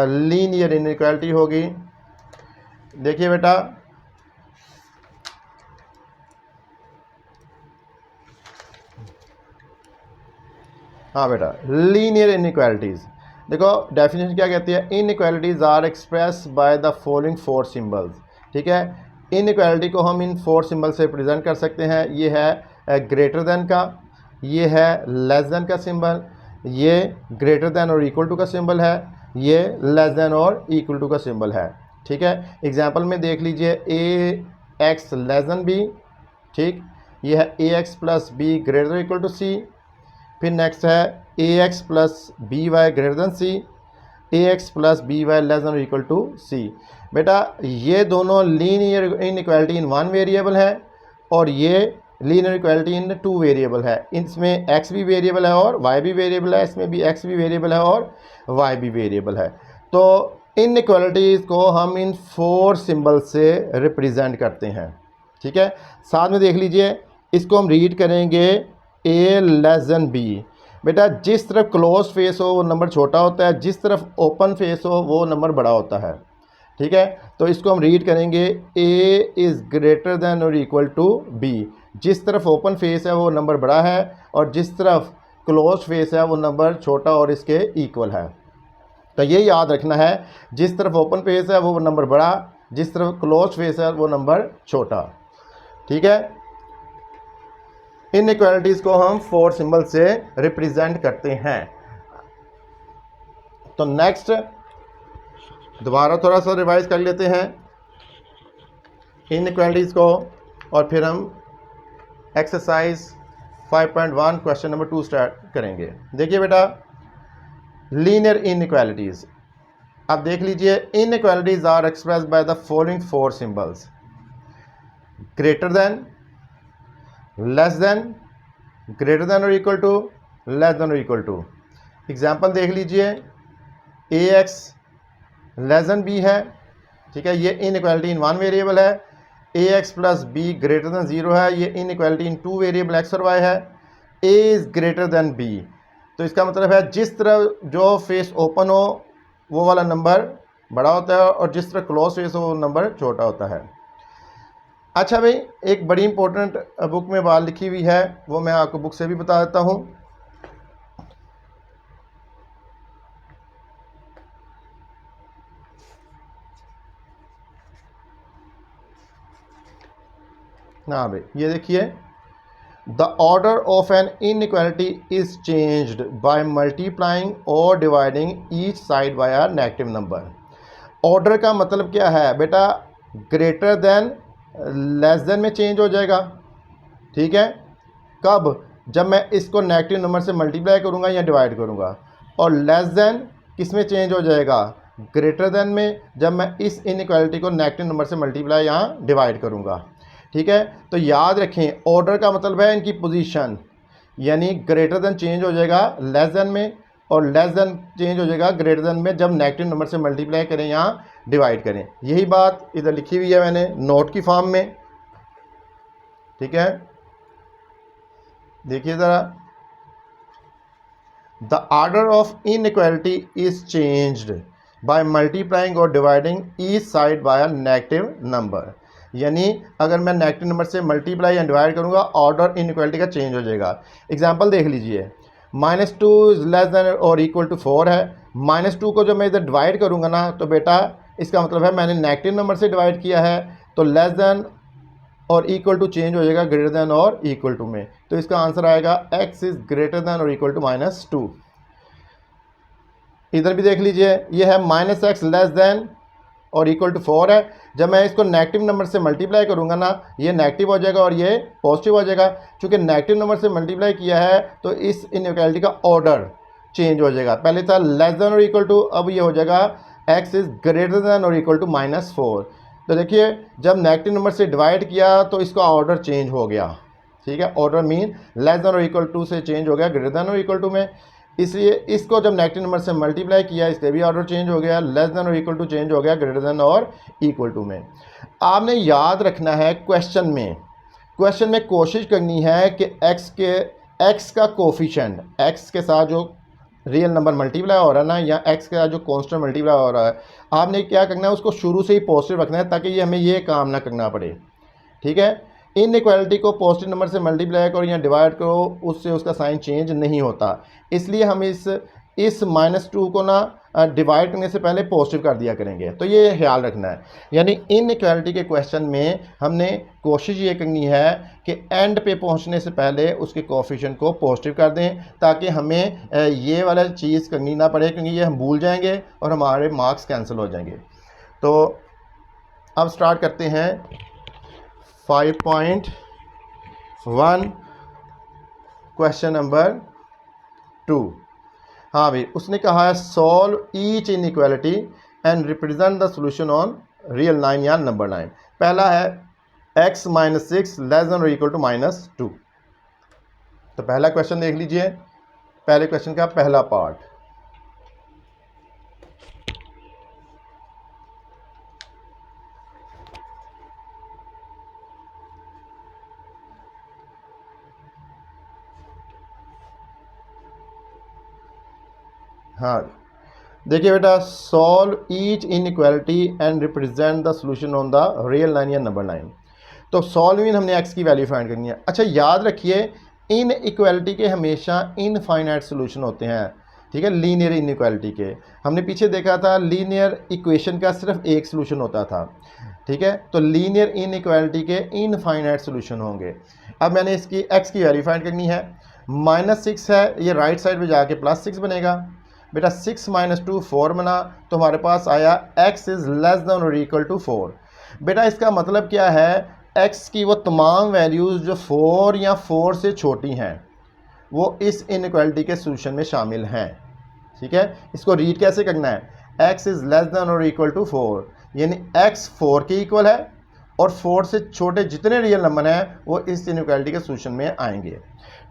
लीनियर इनइक्वालिटी होगी। देखिए बेटा, हाँ बेटा, लीनियर इनइक्वालिटीज़, देखो डेफिनेशन क्या कहती है? Inequalities are express by the following 4 symbols, ठीक है। इनइक्वालिटी को हम इन 4 सिंबल से प्रेजेंट कर सकते हैं। ये है ग्रेटर देन का, ये है लेस देन का सिंबल, ये ग्रेटर देन और इक्वल टू का सिंबल है, ये लेस देन और इक्वल टू का सिंबल है, ठीक है। एग्जांपल में देख लीजिए, ax लेस देन b, ठीक, ये है ax plus b greater than equal to c। फिर नेक्स्ट है ax plus by greater than c, ax plus by less than equal to c। बेटा, ये दोनों लीनियर इनइक्वालिटी इन 1 वेरिएबल है और ये लीनियर इक्वालिटी इन 2 वेरिएबल है। इसमें x भी वेरिएबल है और y भी वेरिएबल है, इसमें भी x भी वेरिएबल है और y भी वेरिएबल है। तो इनइक्वालिटीज़ को हम इन 4 सिंबल से रिप्रेजेंट करते हैं, ठीक है। साथ में देख लीजिए, इसको हम रीड करेंगे a लेस देन b। बेटा, जिस तरफ क्लोज फेस हो वो नंबर छोटा होता है, जिस तरफ ओपन फेस हो वो नंबर बड़ा होता है, ठीक है। तो इसको हम रीड करेंगे a इज़ ग्रेटर देन और इक्वल टू b। जिस तरफ ओपन फेस है वो नंबर बड़ा है और जिस तरफ क्लोज फेस है वो नंबर छोटा और इसके इक्वल है। तो ये याद रखना है, जिस तरफ ओपन फेस है वो नंबर बड़ा जिस तरफ क्लोज फेस है वो नंबर छोटा। ठीक है, इनइक्वालिटीज़ को हम 4 सिंबल से रिप्रेजेंट करते हैं। तो नेक्स्ट दोबारा थोड़ा सा रिवाइज कर लेते हैं इनइक्वालिटीज़ को, और फिर हम एक्सरसाइज 5.1 क्वेश्चन नंबर 2 स्टार्ट करेंगे। देखिए बेटा, लीनियर इनइक्वालिटीज़, अब देख लीजिए, inequalities are express by the following 4 symbols: greater than, less than, greater than और इक्वल टू, लेस देन और इक्वल टू। एग्जाम्पल देख लीजिए, a x less than b है, ठीक है, ये इनइक्वालिटी इन 1 वेरिएबल है। A x plus b greater than 0 है, ये इनइक्वालिटी इन 2 वेरिएबल एक्स और वाई है। A is greater than b, तो इसका मतलब है जिस तरह जो फेस ओपन हो वो वाला नंबर बड़ा होता है, और जिस तरह क्लोज फेस हो वो नंबर छोटा होता है। अच्छा भाई, एक बड़ी इंपॉर्टेंट बुक में बात लिखी हुई है, वो मैं आपको बुक से भी बता देता हूँ। हाँ भाई, ये देखिए, the order of an inequality is changed by multiplying और dividing each side by a negative number. Order का मतलब क्या है बेटा, ग्रेटर देन लेस देन में चेंज हो जाएगा। ठीक है, कब? जब मैं इसको नेगेटिव नंबर से मल्टीप्लाई करूँगा या डिवाइड करूँगा। और लेस देन किस में चेंज हो जाएगा? ग्रेटर देन में, जब मैं इस इनइक्वालिटी को नेगेटिव नंबर से मल्टीप्लाई या डिवाइड करूँगा। ठीक है, तो याद रखें, ऑर्डर का मतलब है इनकी पोजीशन, यानी ग्रेटर देन चेंज हो जाएगा लेस देन में, और लेस देन चेंज हो जाएगा ग्रेटर देन में जब नेगेटिव नंबर से मल्टीप्लाई करें या डिवाइड करें। यही बात इधर लिखी हुई है मैंने नोट की फॉर्म में। ठीक है, देखिए ज़रा, the order of inequality is changed by multiplying और dividing each side by a negative number. यानी अगर मैं नेगेटिव नंबर से मल्टीप्लाई या डिवाइड करूंगा, ऑर्डर इनइक्वालिटी का चेंज हो जाएगा। एग्जांपल देख लीजिए, -2 इज लेस देन और इक्वल टू 4 है। -2 को जब मैं इधर डिवाइड करूंगा ना, तो बेटा इसका मतलब है मैंने नेगेटिव नंबर से डिवाइड किया है, तो लेस देन और इक्वल टू चेंज हो जाएगा ग्रेटर देन और इक्वल टू में। तो इसका आंसर आएगा x इज ग्रेटर देन और इक्वल टू -2। इधर भी देख लीजिए, ये है -x लेस देन और इक्वल टू 4 है। जब मैं इसको नेगेटिव नंबर से मल्टीप्लाई करूंगा ना, ये नेगेटिव हो जाएगा और ये पॉजिटिव हो जाएगा। चूंकि नेगेटिव नंबर से मल्टीप्लाई किया है तो इस इनइक्वालिटी का ऑर्डर चेंज हो जाएगा। पहले था लेस देन और इक्वल टू, अब ये हो जाएगा x इज ग्रेटर देन और इक्वल टू -4। तो देखिए, जब नेगेटिव नंबर से डिवाइड किया तो इसका ऑर्डर चेंज हो गया। ठीक है, ऑर्डर मीन लेस देन और इक्वल टू से चेंज हो गया ग्रेटर देन और इक्वल टू में। इसलिए इसको जब नेगेटिव नंबर से मल्टीप्लाई किया, इसके भी ऑर्डर चेंज हो गया, लेस देन और इक्वल टू चेंज हो गया ग्रेटर देन और इक्वल टू में। आपने याद रखना है, क्वेश्चन में कोशिश करनी है कि x का कोफिशिएंट, x के साथ जो रियल नंबर मल्टीप्लाई हो रहा है ना, या x के साथ जो कांस्टेंट मल्टीप्लाई हो रहा है, आपने क्या करना है, उसको शुरू से ही पॉजिटिव रखना है, ताकि ये हमें ये काम ना करना पड़े। ठीक है, इनइक्वालिटी को पॉजिटिव नंबर से मल्टीप्लाई करो या डिवाइड करो, उससे उसका साइन चेंज नहीं होता। इसलिए हम इस -2 को ना डिवाइड करने से पहले पॉजिटिव कर दिया करेंगे। तो ये ख्याल रखना है। यानी इनइक्वालिटी के क्वेश्चन में हमने कोशिश ये करनी है कि एंड पे पहुंचने से पहले उसके कोफिशिएंट को पॉजिटिव कर दें, ताकि हमें ये वाला चीज़ करनी ना पड़े, क्योंकि ये हम भूल जाएंगे और हमारे मार्क्स कैंसिल हो जाएंगे। तो अब स्टार्ट करते हैं 5.1 क्वेश्चन नंबर 2। हाँ भाई, उसने कहा है solve each inequality and represent the solution on real line या नंबर लाइन। पहला है x - 6 लेस देन और इक्वल टू -2। तो पहला क्वेश्चन देख लीजिए, पहले क्वेश्चन का पहला पार्ट। हाँ देखिए बेटा, solve each inequality and represent the solution on the real line या नंबर लाइन। तो सॉल्व इन हमने x की वैल्यू फाइंड करनी है। अच्छा याद रखिए, इन इक्वालिटी के हमेशा इनफाइनाइट सॉल्यूशन होते हैं। ठीक है, लीनियर इनइक्वालिटी के। हमने पीछे देखा था लीनियर इक्वेशन का सिर्फ एक सोल्यूशन होता था, ठीक है, तो लीनियर इनइक्वालिटी के इनफाइनाइट सोल्यूशन होंगे। अब मैंने इसकी एक्स की वैल्यू फाइंड करनी है। -6 है, ये राइट साइड में जाके +6 बनेगा। बेटा 6 - 2 4 बना, तो हमारे पास आया x इज़ लेस देन और इक्वल टू 4। बेटा इसका मतलब क्या है, x की वो तमाम वैल्यूज़ जो 4 या 4 से छोटी हैं वो इस इनइक्वालिटी के सोल्यूशन में शामिल हैं। ठीक है, इसको रीड कैसे करना है, x इज़ लेस देन और इक्वल टू 4, यानी x 4 के इक्वल है और 4 से छोटे जितने रियल नंबर हैं वो इस इनइक्वालिटी के सोल्यूशन में आएंगे।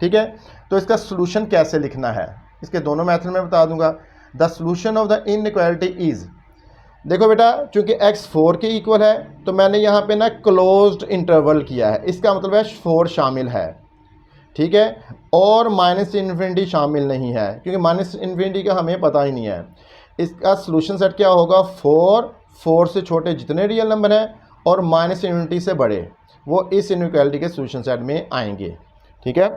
ठीक है, तो इसका सोल्यूशन कैसे लिखना है, इसके दोनों मेथड में बता दूंगा। The solution of the inequality is, देखो बेटा चूंकि x 4 के इक्वल है तो मैंने यहाँ पे ना क्लोज्ड इंटरवल किया है, इसका मतलब है 4 शामिल है, ठीक है, और -∞ शामिल नहीं है, क्योंकि -∞ का हमें पता ही नहीं है। इसका सोल्यूशन सेट क्या होगा, 4 से छोटे जितने रियल नंबर हैं और -∞ से बड़े वो इस इनइक्वालिटी के सोल्यूशन सेट में आएंगे। ठीक है,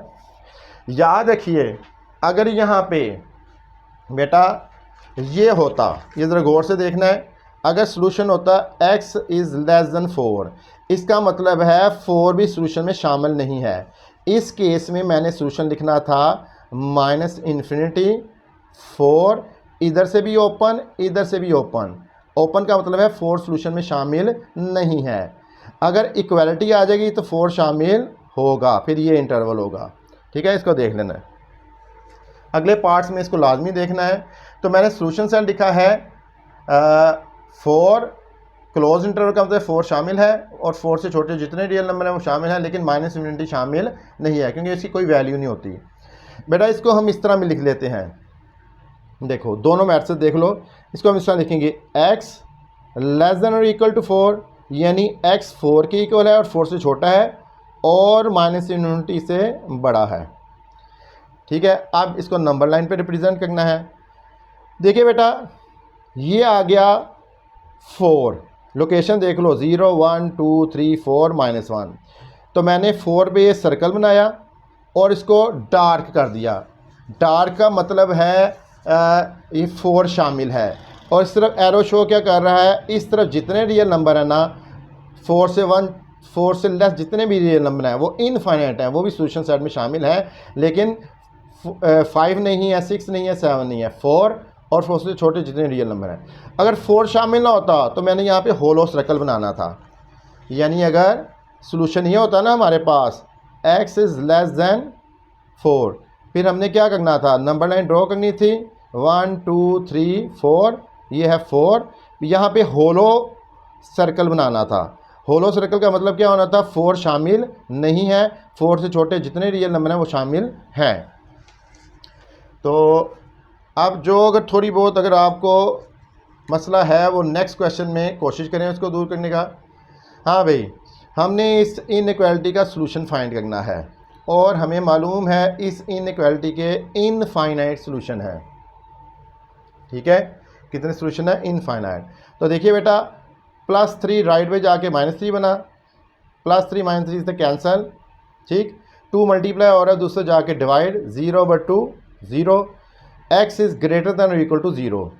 याद रखिए अगर यहाँ पे बेटा ये होता, ये ज़रा गौर से देखना है, अगर सोल्यूशन होता x इज़ लेस देन 4, इसका मतलब है 4 भी सोल्यूशन में शामिल नहीं है। इस केस में मैंने सोल्यूशन लिखना था -∞, 4, इधर से भी ओपन इधर से भी ओपन, ओपन का मतलब है 4 सोल्यूशन में शामिल नहीं है। अगर इक्वालिटी आ जाएगी तो 4 शामिल होगा, फिर ये इंटरवल होगा। ठीक है, इसको देख लेना है, अगले पार्ट्स में इसको लाजमी देखना है। तो मैंने सोल्यूशन सेट लिखा है 4, क्लोज इंटरवल का मतलब 4 शामिल है और 4 से छोटे जितने रियल नंबर हैं वो शामिल हैं, लेकिन -∞ शामिल नहीं है क्योंकि इसकी कोई वैल्यू नहीं होती। बेटा इसको हम इस तरह में लिख लेते हैं, देखो दोनों मैथ से देख लो, इसको हम इस तरह लिखेंगे x लेस देन और इक्वल टू 4, यानी x 4 के इक्वल है और 4 से छोटा है और -∞ से बड़ा है। ठीक है, अब इसको नंबर लाइन पे रिप्रेजेंट करना है। देखिए बेटा ये आ गया 4, लोकेशन देख लो 0 1 2 3 4 -1, तो मैंने 4 पे ये सर्कल बनाया और इसको डार्क कर दिया। डार्क का मतलब है ये 4 शामिल है, और इस तरफ एरो शो क्या कर रहा है, इस तरफ जितने रियल नंबर है ना 4 से लेस जितने भी रियल नंबर हैं वो इनफाइनाइट हैं, वो भी सोल्यूशन सेट में शामिल है, लेकिन 5 नहीं है, 6 नहीं है, 7 नहीं है, 4 और 4 से छोटे जितने रियल नंबर हैं। अगर 4 शामिल ना होता तो मैंने यहाँ पे होलो सर्कल बनाना था, यानी अगर सोल्यूशन ये होता ना हमारे पास x इज़ लेस देन 4, फिर हमने क्या करना था, नंबर लाइन ड्रॉ करनी थी 1 2 3 4, ये है 4, यहाँ पे होलो सर्कल बनाना था। होलो सर्कल का मतलब क्या होना था, 4 शामिल नहीं है, 4 से छोटे जितने रियल नंबर हैं वो शामिल हैं। तो अब जो अगर थोड़ी बहुत अगर आपको मसला है वो नेक्स्ट क्वेश्चन में कोशिश करें उसको दूर करने का। हाँ भाई, हमने इस इनइक्वालिटी का सलूशन फाइंड करना है और हमें मालूम है इस इनइक्वालिटी के इनफाइनाइट सलूशन है। ठीक है, कितने सलूशन है, इनफाइनाइट। तो देखिए बेटा +3 राइट में जाके -3 बना, +3 -3 से कैंसल, ठीक, 2 मल्टीप्लाई हो रहा है दूसरे जाके divide, 0/2 0, x is greater than और इक्वल टू 0।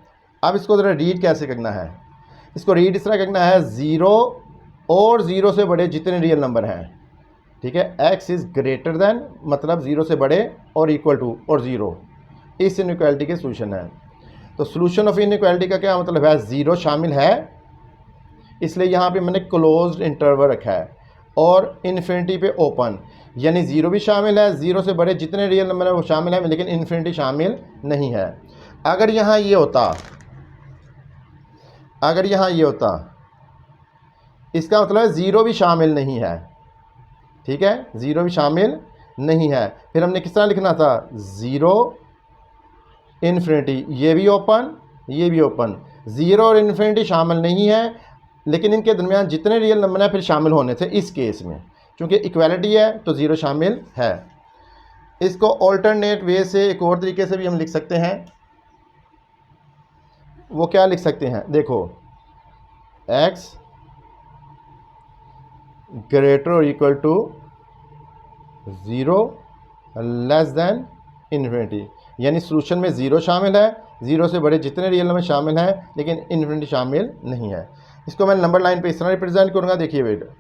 अब इसको ज़रा रीड कैसे करना है, इसको रीड इस तरह करना है 0 और 0 से बड़े जितने रियल नंबर हैं, ठीक है, x इज़ ग्रेटर दैन मतलब 0 से बड़े और इक्वल टू और 0, इस इनइक्वालिटी के सोल्यूशन है। तो सोल्यूशन ऑफ इनइक्वालिटी का क्या मतलब है, 0 शामिल है, इसलिए यहाँ पे मैंने क्लोज्ड इंटरवल रखा है, और इन्फिनिटी पे ओपन, यानी 0 भी शामिल है, 0 से बड़े जितने रियल नंबर है वो शामिल है, लेकिन इन्फिनिटी शामिल नहीं है। अगर यहाँ ये होता, अगर यहाँ ये होता, इसका मतलब है 0 भी शामिल नहीं है, ठीक है, 0 भी शामिल नहीं है। फिर हमने किस तरह लिखना था, 0 इन्फिनिटी, ये भी ओपन ये भी ओपन, 0 और इन्फिनिटी शामिल नहीं है, लेकिन इनके दरमियान जितने रियल नंबर हैं फिर शामिल होने थे। इस केस में क्योंकि इक्वालिटी है तो 0 शामिल है। इसको ऑल्टरनेट वे से एक और तरीके से भी हम लिख सकते हैं, वो क्या लिख सकते हैं, देखो x ग्रेटर और equal to 0 less than infinity, यानी सोल्यूशन में ज़ीरो शामिल है, ज़ीरो से बड़े जितने रियल नंबर शामिल हैं, लेकिन इन्फिनिटी शामिल नहीं है। इसको मैं नंबर लाइन पे इस तरह रिप्रेजेंट करूँगा। देखिए बेटा,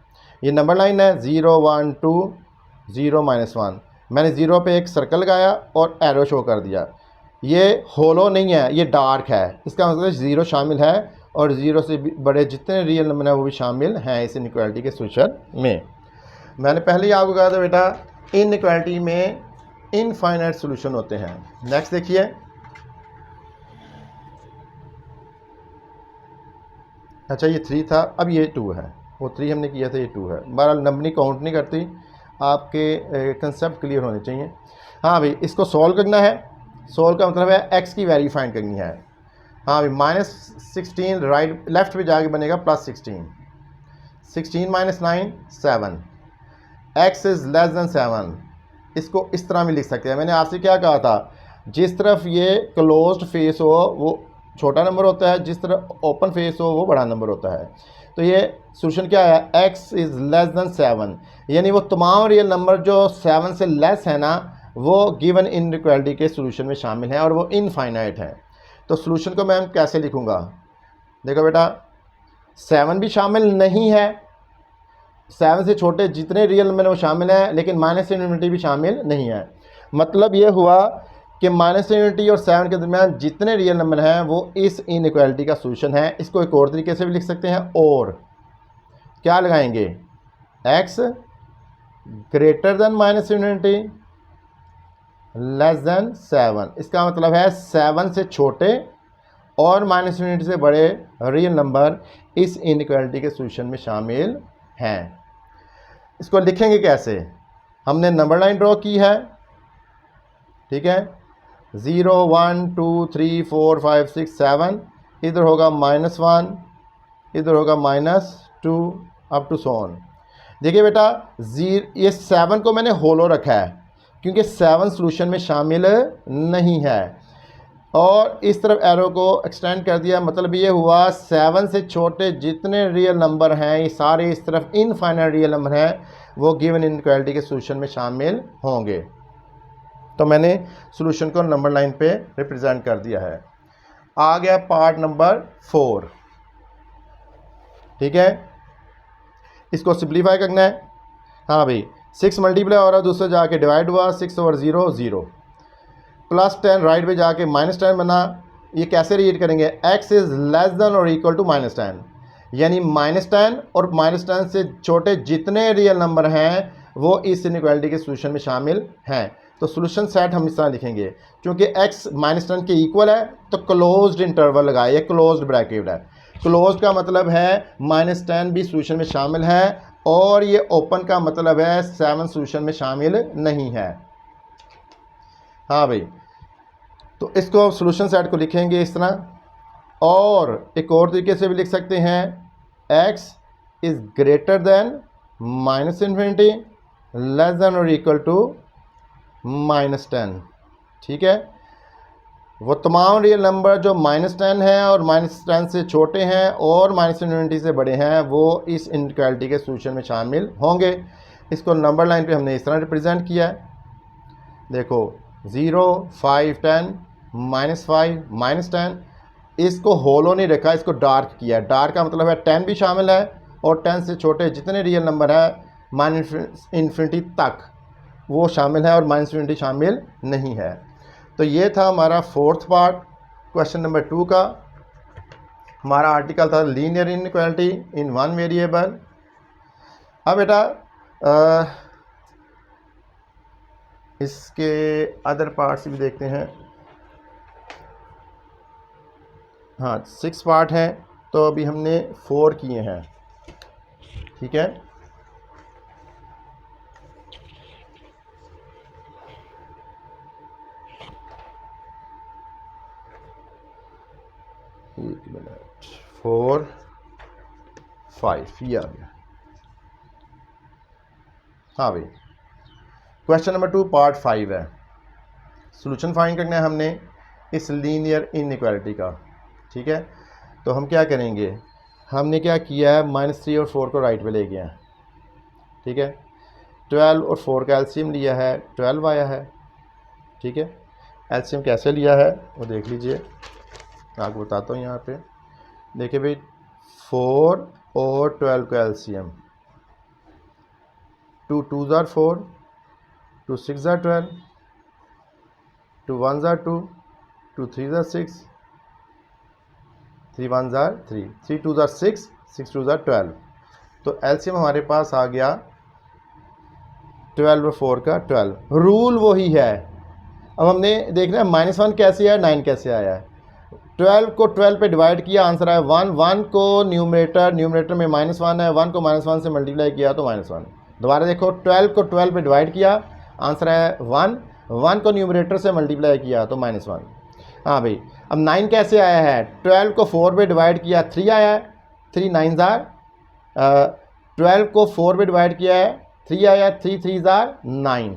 ये नंबर लाइन है 0 1 2 0 -1। मैंने ज़ीरो पे एक सर्कल लगाया और एरो शो कर दिया। ये होलो नहीं है, ये डार्क है, इसका मतलब ज़ीरो शामिल है और ज़ीरो से बड़े जितने रियल नंबर हैं वो भी शामिल हैं इस इनइक्वालिटी के सोल्यूशन में। मैंने पहले ही आपको कहा था बेटा, इनइक्वालिटी में इनफाइनाइट सॉल्यूशन होते हैं। नेक्स्ट देखिए, अच्छा ये 3 था, अब ये 2 है। वो 3 हमने किया था, ये 2 है। बहरहाल नंबरिंग काउंट नहीं करती, आपके कंसेप्ट क्लियर होने चाहिए। हाँ भाई, इसको सॉल्व करना है। सॉल्व का मतलब है एक्स की वैल्यू फाइंड करनी है। हाँ भाई, -16 राइट लेफ्ट पे जाके बनेगा +16। 16 - 9 7। X is less than 7। इसको इस तरह भी लिख सकते हैं। मैंने आपसे क्या कहा था, जिस तरफ ये क्लोज्ड फेस हो वो छोटा नंबर होता है, जिस तरफ ओपन फेस हो वो बड़ा नंबर होता है। तो ये सोल्यूशन क्या है, एक्स इज़ लेस देन 7, यानी वो तमाम रियल नंबर जो 7 से लेस है ना, वो गिवन इनइक्वालिटी के सोल्यूशन में शामिल हैं और वो इनफाइनाइट है। तो सोल्यूशन को मैं कैसे लिखूँगा, देखो बेटा, 7 भी शामिल नहीं है, 7 से छोटे जितने रियल नंबर वो शामिल हैं, लेकिन माइनस इन्फिनिटी भी शामिल नहीं है। मतलब ये हुआ कि माइनस इन्फिनिटी और 7 के दरमियान जितने रियल नंबर हैं वो इस इनइक्वालिटी का सोल्यूशन है। इसको एक और तरीके से भी लिख सकते हैं, और क्या लगाएंगे, x greater than minus infinity less than 7। इसका मतलब है 7 से छोटे और माइनस इन्फिनिटी से बड़े रियल नंबर इस इनइक्वालिटी के सोल्यूशन में शामिल हैं। इसको लिखेंगे कैसे, हमने नंबर लाइन ड्रॉ की है, ठीक है, 0 1 2 3 4 5 6 7, इधर होगा -1, इधर होगा -2 अप टू सो ऑन। देखिए बेटा, ये 7 को मैंने होलो रखा है क्योंकि 7 सोल्यूशन में शामिल नहीं है, और इस तरफ एरो को एक्सटेंड कर दिया। मतलब ये हुआ 7 से छोटे जितने रियल नंबर हैं ये सारे इस तरफ इनफाइनाइट रियल नंबर हैं, वो गिवन इनइक्वालिटी के सोल्यूशन में शामिल होंगे। तो मैंने सोल्यूशन को नंबर लाइन पे रिप्रेजेंट कर दिया है। आ गया पार्ट नंबर 4, ठीक है, इसको सिंप्लीफाई करना है। हाँ भाई, 6 मल्टीप्लाई हो रहा है, दूसरे जाके डिवाइड हुआ, 6/0 0, +10 राइट पे जाके -10 बना। ये कैसे रीड करेंगे, x इज़ लेस देन और इक्वल टू -10, यानी -10 और -10 से छोटे जितने रियल नंबर हैं वो इस इनइक्वालिटी के सोल्यूशन में शामिल हैं। तो सोल्यूशन सेट हम इस तरह लिखेंगे, क्योंकि x -10 के इक्वल है तो क्लोज्ड इंटरवल लगाए, ये क्लोज्ड ब्रैकेट है। क्लोज्ड का मतलब है -10 भी सोल्यूशन में शामिल है, और ये ओपन का मतलब है 7 सोल्यूशन में शामिल नहीं है। हाँ भाई, तो इसको सोल्यूशन सेट को लिखेंगे इस तरह, और एक और तरीके से भी लिख सकते हैं, x is greater then -infinity less than और इक्वल टू -10, ठीक है। वो तमाम रियल नंबर जो -10 है और -10 से छोटे हैं और -इन्फिनिटी से बड़े हैं वो इस इनइक्वालिटी के सोल्यूशन में शामिल होंगे। इसको नंबर लाइन पे हमने इस तरह रिप्रेजेंट किया है। देखो 0 5 10 -5 -10, इसको होलो नहीं रखा, इसको डार्क किया। डार्क का मतलब है 10 भी शामिल है और 10 से छोटे जितने रियल नंबर है -इन्फिनिटी तक वो शामिल है और -इन्फिनिटी शामिल नहीं है। तो ये था हमारा 4th पार्ट क्वेश्चन नंबर 2 का। हमारा आर्टिकल था linear inequality in one variable. अब बेटा इसके अदर पार्ट्स भी देखते हैं। हाँ, 6 पार्ट हैं, तो अभी हमने 4 किए हैं, ठीक है। एक मिनट, 4 5 ये आ गया। हाँ भाई, क्वेश्चन नंबर 2 पार्ट 5 है। सॉल्यूशन फाइंड करना है हमने इस लीनियर इनइक्वालिटी का, ठीक है। तो हम क्या करेंगे, हमने क्या किया है, -3 और 4 को राइट पे ले गया है, ठीक है। 12 और 4 का एलसीएम लिया है, 12 आया है, ठीक है। एलसीएम कैसे लिया है वो देख लीजिए, आपको बताता हूँ यहाँ पे। देखिए भाई 4 और 12 का LCM, 2 2s are 4, 2 6s are 12, 2 1s are 2, 2 3s are 6, 3 1s are 3, 3 2s are 6, 6 2s are 12। तो एलसीएम हमारे पास आ गया 12 और 4 का 12। रूल वही है। अब हमने देखना है -1 कैसे आया, 9 कैसे आया है। 12 को 12 पे डिवाइड किया, आंसर आया 1। 1 को न्यूमरेटर में -1 है, 1 को -1 से मल्टीप्लाई किया तो -1। दोबारा देखो 12 को 12 पे डिवाइड किया, आंसर आया 1। 1 को न्यूमरेटर से मल्टीप्लाई किया तो -1। हाँ भाई, अब 9 कैसे आया है, 12 को 4 पे डिवाइड किया 3 आया है, 3 9s are 12 को 4 पे डिवाइड किया है 3 आया, 3 3s are 9।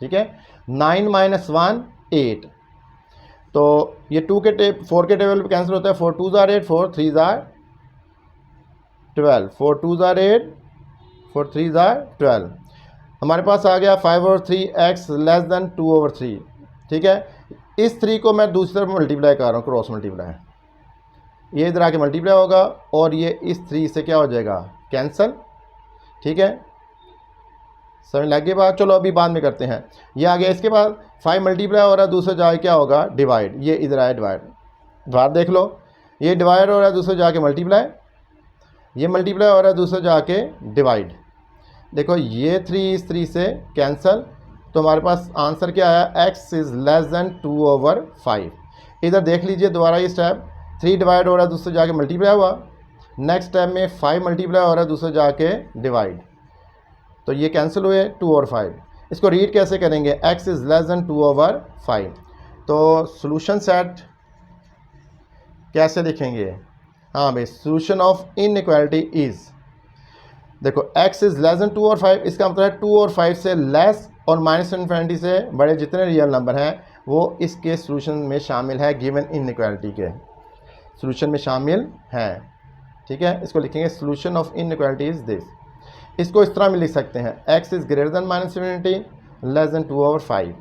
ठीक है, 9 - 1 8। तो ये 4 के टेबल पे कैंसिल होता है, 4 2s are 8, 4 3s are 12, 4 2s are 8, 4 3s are 12। हमारे पास आ गया 5 और 3 x लेस देन 2 over 3। ठीक है, इस 3 को मैं दूसरी तरफ मल्टीप्लाई कर रहा हूँ, क्रॉस मल्टीप्लाई। ये इधर आके मल्टीप्लाई होगा और ये इस 3 से क्या हो जाएगा, कैंसल। ठीक है, समझ लग गई बात। चलो अभी बाद में करते हैं। ये आ गया, इसके बाद 5 मल्टीप्लाई हो रहा है, दूसरे जाके क्या होगा, डिवाइड। ये इधर आया डिवाइड, बात देख लो, ये डिवाइड हो रहा है, दूसरे जाके मल्टीप्लाई, ये मल्टीप्लाई हो रहा है, दूसरे जाके डिवाइड। देखो ये 3 इस 3 से कैंसल, तो हमारे पास आंसर क्या आया, x is less than 2 over 5। इधर देख लीजिए दोबारा ये स्टेप, 3 डिवाइड हो रहा है, दूसरे जाके मल्टीप्लाई हुआ। नेक्स्ट स्टेप में 5 मल्टीप्लाई हो रहा है, दूसरे जाके डिवाइड, तो ये कैंसिल हुए 2 और 5। इसको रीड कैसे करेंगे, x is less than 2 over 5। तो सॉल्यूशन सेट कैसे लिखेंगे, हाँ भाई, सॉल्यूशन ऑफ इनइक्वालिटी इज़, देखो x इज़ लेस देन 2 और 5, इसका मतलब है 2 और 5 से लेस और -∞ से बड़े जितने रियल नंबर हैं वो इसके सॉल्यूशन में शामिल है, गिवन इनइक्वालिटी के सॉल्यूशन में शामिल हैं। ठीक है, इसको लिखेंगे solution of inequality is this. इसको इस तरह में लिख सकते हैं, x is greater then -∞ less than 2 over 5।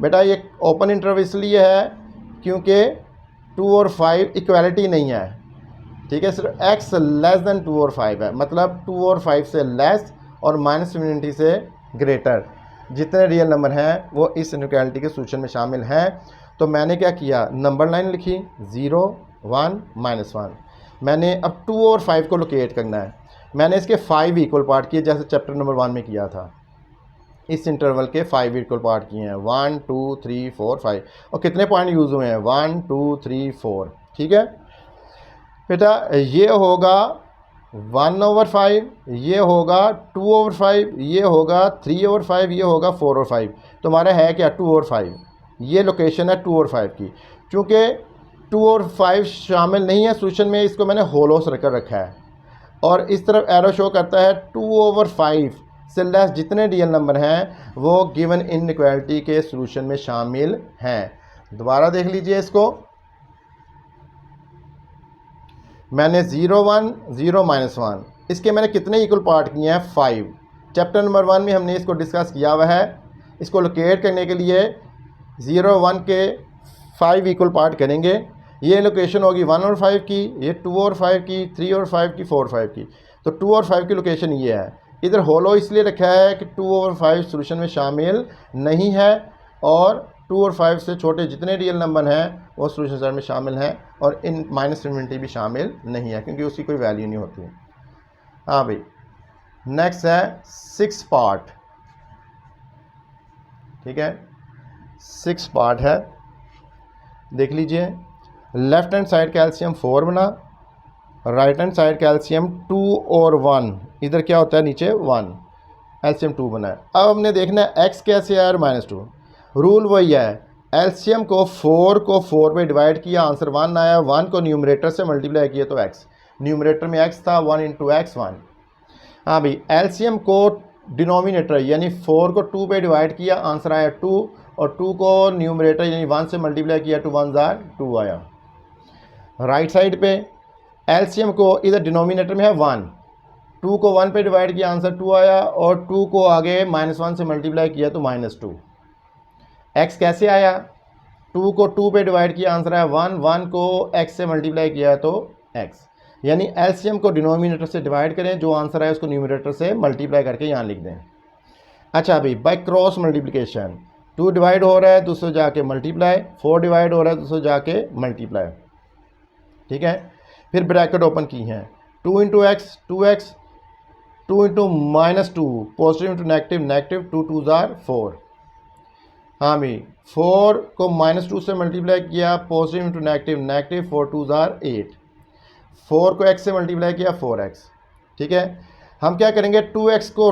बेटा ये ओपन इंटरवल इसलिए है क्योंकि 2 और 5 इक्वालिटी नहीं है। ठीक है, सिर्फ x लेस देन 2 और 5 है, मतलब 2 और 5 से लेस और -∞ से ग्रेटर जितने रियल नंबर हैं वो इस इनइक्वालिटी के सॉल्यूशन में शामिल हैं। तो मैंने क्या किया, नंबर लाइन लिखी 0 1 -1। मैंने अब 2 और 5 को लोकेट करना है, मैंने इसके 5 इक्वल पार्ट किए जैसे चैप्टर नंबर 1 में किया था। इस इंटरवल के 5 इक्वल पार्ट किए हैं, 1 2 3 4 5, और कितने पॉइंट यूज़ हुए हैं, 1 2 3 4। ठीक है बेटा, ये होगा 1 over 5, ये होगा 2 over 5, ये होगा 3 over 5, ये होगा 4 over 5। तो हमारा है क्या, 2 और 5, ये लोकेशन है 2 और 5 की। चूँकि 2 और 5 शामिल नहीं है सॉल्यूशन में, इसको मैंने होलोस रखकर रखा है, और इस तरफ एरो शो करता है 2 over 5 से लेस जितने रियल नंबर हैं वो गिवन इनइक्वालिटी के सॉल्यूशन में शामिल हैं। दोबारा देख लीजिए इसको, मैंने 0 1 0 -1, इसके मैंने कितने इक्वल पार्ट किए हैं, 5। चैप्टर नंबर 1 में हमने इसको डिस्कस किया हुआ है। इसको लोकेट करने के लिए 0 1 के 5 इक्वल पार्ट करेंगे। ये लोकेशन होगी 1 और 5 की, ये 2 और 5 की, 3 और 5 की, 4 5 की। तो 2 और 5 की लोकेशन ये है। इधर होलो इसलिए रखा है कि 2 और 5 सॉल्यूशन में शामिल नहीं है, और 2 और 5 से छोटे जितने रियल नंबर हैं वो सॉल्यूशन सेट में शामिल हैं, और इन -∞ भी शामिल नहीं है क्योंकि उसकी कोई वैल्यू नहीं होती। हाँ भाई, नेक्स्ट है 6 पार्ट। ठीक है, 6 पार्ट है, देख लीजिए। लेफ्ट हैंड साइड कैल्शियम 4 बना, राइट हैंड साइड कैल्शियम 2 और 1, इधर क्या होता है नीचे 1, एलसीएम 2 बना है। अब हमने देखना है x कैसे आया और -2। रूल वही है, एलसीएम को 4 को 4 पे डिवाइड किया, आंसर 1 आया। 1 को न्यूमरेटर से मल्टीप्लाई किया तो x, न्यूमरेटर में x था, 1 × x 1। हाँ भाई, एलसीएम को डिनोमिनेटर यानी 4 को 2 पे डिवाइड किया, आंसर आया 2, और 2 को न्यूमरेटर यानी 1 से मल्टीप्लाई किया, 2 1 2 आया। राइट साइड पे एलसीएम को इधर डिनोमिनेटर में है 1, 2 को 1 पे डिवाइड किया, आंसर 2 आया, और 2 को आगे -1 से मल्टीप्लाई किया तो -2। x कैसे आया, 2 को 2 पे डिवाइड किया आंसर है 1, 1 को x से मल्टीप्लाई किया है तो x, यानी एलसीएम को डिनोमिनेटर से डिवाइड करें, जो आंसर है उसको न्यूमरेटर से मल्टीप्लाई करके यहाँ लिख दें। अच्छा अभी बाय क्रॉस मल्टीप्लिकेशन 2 डिवाइड हो रहा है, दूसरे जाके मल्टीप्लाई, 4 डिवाइड हो रहा है, दूसरे जाके मल्टीप्लाई, ठीक है। फिर ब्रैकेट ओपन की हैं, 2 into x 2x, 2 into -2 positive into negative negative, 2 2 जार 4। हाँ भाई 4 को -2 से मल्टीप्लाई किया, positive into negative negative, 4 2 jar 8। 4 को x से मल्टीप्लाई किया 4x, ठीक है। हम क्या करेंगे 2x को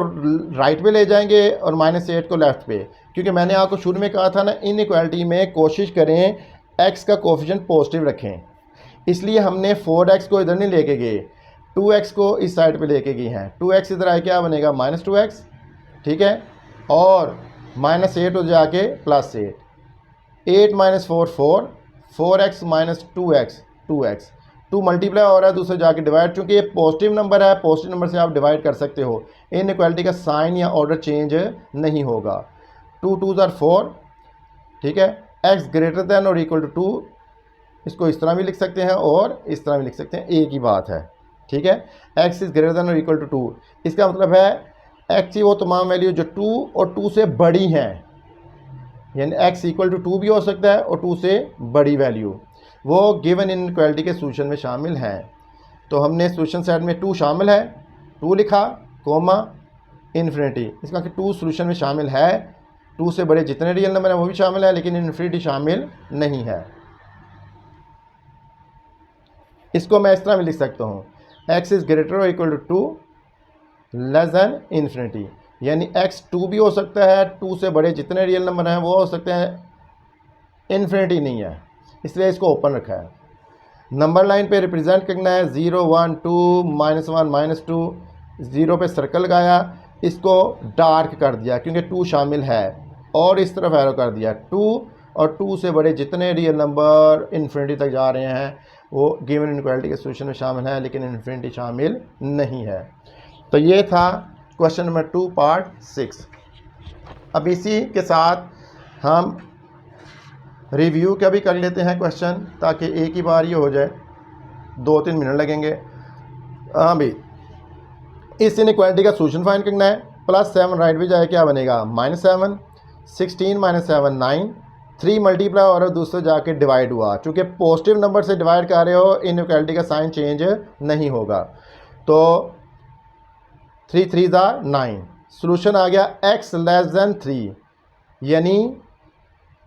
राइट पे ले जाएंगे और -8 को लेफ्ट पे, क्योंकि मैंने आपको शुरू में कहा था ना इनइक्वालिटी में कोशिश करें x का कोफिशिएंट पॉजिटिव रखें, इसलिए हमने 4x को इधर नहीं लेके गए, 2x को इस साइड पे लेके गए हैं। 2x इधर आए क्या बनेगा -2x, ठीक है, और -8 हो जाके +8, 8 -4 4, 4x -2x 2x, 2 मल्टीप्लाई हो रहा है, दूसरे जाके डिवाइड, चूँकि ये पॉजिटिव नंबर है, पॉजिटिव नंबर से आप डिवाइड कर सकते हो, इनइक्वालिटी का साइन या ऑर्डर चेंज नहीं होगा। 2 2 जार 4, ठीक है, x ग्रेटर दैन और इक्वल टू 2, इसको इस तरह भी लिख सकते हैं और इस तरह भी लिख सकते हैं, एक ही बात है, ठीक है। x इज़ ग्रेटर दैन और इक्वल टू 2, इसका मतलब है x की वो तमाम वैल्यू जो 2 और 2 से बड़ी हैं, यानी x इक्वल टू 2 भी हो सकता है और 2 से बड़ी वैल्यू, वो गिवन इनइक्वालिटी के सोल्यूशन में शामिल हैं। तो हमने सोल्यूशन साइड में 2 शामिल है, 2 लिखा कोमा इन्फिनिटी, इसका कि 2 सोल्यूशन में शामिल है, 2 से बड़े जितने रियल नंबर हैं वो भी शामिल है, लेकिन इन्फिनिटी शामिल नहीं है। इसको मैं इस तरह भी लिख सकता हूँ, x इज़ ग्रेटर और equal to 2 less than infinity, यानी x 2 भी हो सकता है, 2 से बड़े जितने रियल नंबर हैं वो हो सकते हैं, इन्फिनिटी नहीं है, इसलिए इसको ओपन रखा है। नंबर लाइन पे रिप्रेजेंट करना है 0 1 2 -1 -2, 0 पे सर्कल लगाया, इसको डार्क कर दिया क्योंकि 2 शामिल है, और इस तरफ एरो कर दिया 2, और 2 से बड़े जितने रियल नंबर इन्फिनिटी तक जा रहे हैं वो गिवन इनइक्वालिटी के सोल्यूशन में शामिल है, लेकिन इन्फिनिटी शामिल नहीं है। तो ये था क्वेश्चन नंबर 2 पार्ट 6। अब इसी के साथ हम रिव्यू का भी कर लेते हैं क्वेश्चन, ताकि एक ही बार ये हो जाए, 2-3 मिनट लगेंगे। हाँ भाई, इस इनइक्वालिटी का सोल्यूशन फाइंड करना है। +7 राइट भी जाए क्या बनेगा -7, 16 -7 9, 3 मल्टीप्लाई और दूसरे जाके डिवाइड हुआ, चूँकि पॉजिटिव नंबर से डिवाइड कर रहे हो इनइक्वालिटी का साइन चेंज नहीं होगा, तो 3 3 ज़ा 9, सोल्यूशन आ गया x लेस दैन 3, यानी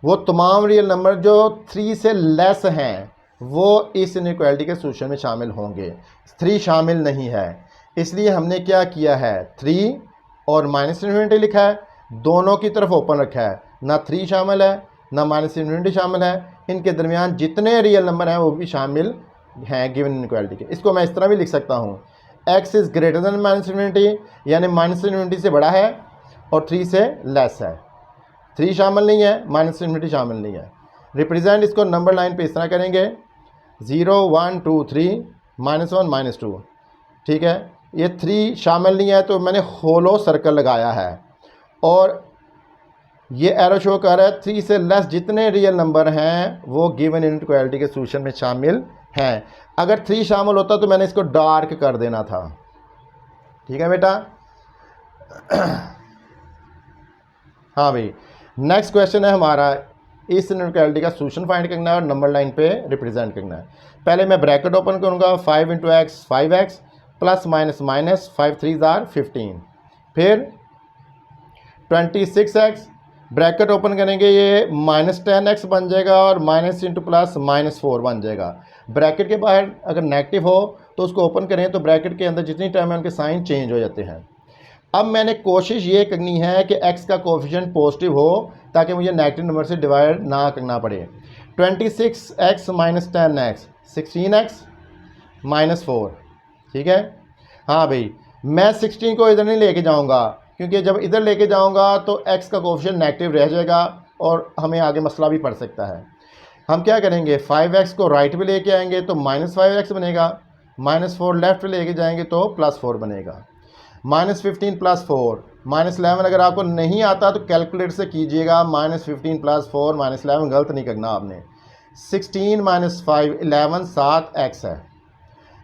वो तमाम रियल नंबर जो 3 से लेस हैं वो इस इनइक्वालिटी के सोल्यूशन में शामिल होंगे, 3 शामिल नहीं है, इसलिए हमने क्या किया है 3 और -इन्फिनिटी लिखा है, दोनों की तरफ ओपन रखा है, ना 3 शामिल है ना -इन्फिनिटी शामिल है, इनके दरमियान जितने रियल नंबर हैं वो भी शामिल हैं गिवन इनइक्वालिटी के। इसको मैं इस तरह भी लिख सकता हूँ, x is greater than -infinity, यानी -इन्फिनिटी से बड़ा है और 3 से लेस है, 3 शामिल नहीं है, -इन्फिनिटी शामिल नहीं है। रिप्रेजेंट इसको नंबर लाइन पे इस तरह करेंगे 0 1 2 3 -1 -2, ठीक है, ये 3 शामिल नहीं है तो मैंने होलो सर्कल लगाया है, और ये एरो शो कर रहा है 3 से लेस जितने रियल नंबर हैं वो गिवन इनइक्वालिटी के सोल्यूशन में शामिल हैं। अगर 3 शामिल होता तो मैंने इसको डार्क कर देना था, ठीक है बेटा। हाँ भाई, नेक्स्ट क्वेश्चन है हमारा, इस इनइक्वालिटी का सोल्यूशन फाइंड करना है और नंबर लाइन पे रिप्रेजेंट करना है। पहले मैं ब्रैकेट ओपन करूँगा, 5 × x 5x +- 5 3 ज़ार 15, फिर 26x ब्रैकेट ओपन करेंगे, ये -10x बन जाएगा और माइनस इंटू प्लस -4 बन जाएगा। ब्रैकेट के बाहर अगर नेगेटिव हो तो उसको ओपन करें तो ब्रैकेट के अंदर जितनी टाइम है उनके साइन चेंज हो जाते हैं। अब मैंने कोशिश ये करनी है कि x का कोफिशिएंट पॉजिटिव हो ताकि मुझे नेगेटिव नंबर से डिवाइड ना करना पड़े। 26x - 10x 16x -4, ठीक है। हाँ भाई, मैं 16 को इधर नहीं लेके जाऊंगा क्योंकि जब इधर लेके जाऊंगा तो x का कोफिशिएंट नेगेटिव रह जाएगा और हमें आगे मसला भी पड़ सकता है। हम क्या करेंगे, 5x को राइट पे लेके आएंगे तो -5x बनेगा, -4 लेफ्ट पे लेके जाएंगे तो +4 बनेगा। -15 + 4 -11 अगर आपको नहीं आता तो कैलकुलेटर से कीजिएगा। -15 + 4 -11 गलत नहीं करना आपने। 16 - 5 11 7 x है।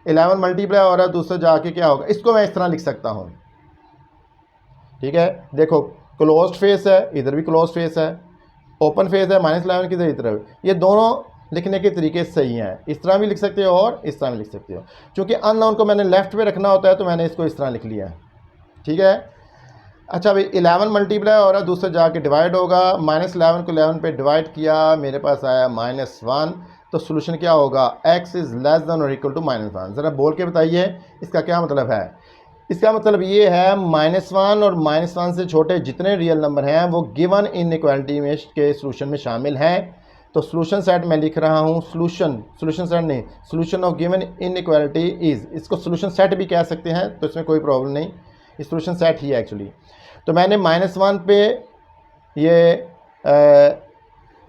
11 मल्टीप्लाई हो रहा है, दूसरा जाके क्या होगा, इसको मैं इस तरह लिख सकता हूँ। ठीक है, देखो क्लोज्ड फेस है, इधर भी क्लोज फेस है, ओपन फेस है, -11 किधर इधर, ये दोनों लिखने के तरीके सही हैं। इस तरह भी लिख सकते हो और इस तरह भी लिख सकते हो। क्योंकि अननोन को मैंने लेफ्ट पे रखना होता है तो मैंने इसको इस तरह लिख लिया है। ठीक है, अच्छा भाई 11 मल्टीप्लाई हो रहा है, दूसरा जाके डिवाइड होगा। -11 को 11 पे डिवाइड किया, मेरे पास आया -1। तो सोल्यूशन क्या होगा, x इज़ लेस देन और इक्वल टू -1। ज़रा बोल के बताइए इसका क्या मतलब है। इसका मतलब ये है -1 और -1 से छोटे जितने रियल नंबर हैं वो गिवन इनइक्वालिटी में के सोल्यूशन में शामिल हैं। तो सोल्यूशन सेट मैं लिख रहा हूँ, सोल्यूशन सेट नहीं, solution of given inequality is, इसको सोल्यूशन सेट भी कह सकते हैं, तो इसमें कोई प्रॉब्लम नहीं, इस सोल्यूशन सेट ही है एक्चुअली। तो मैंने -1 पे ये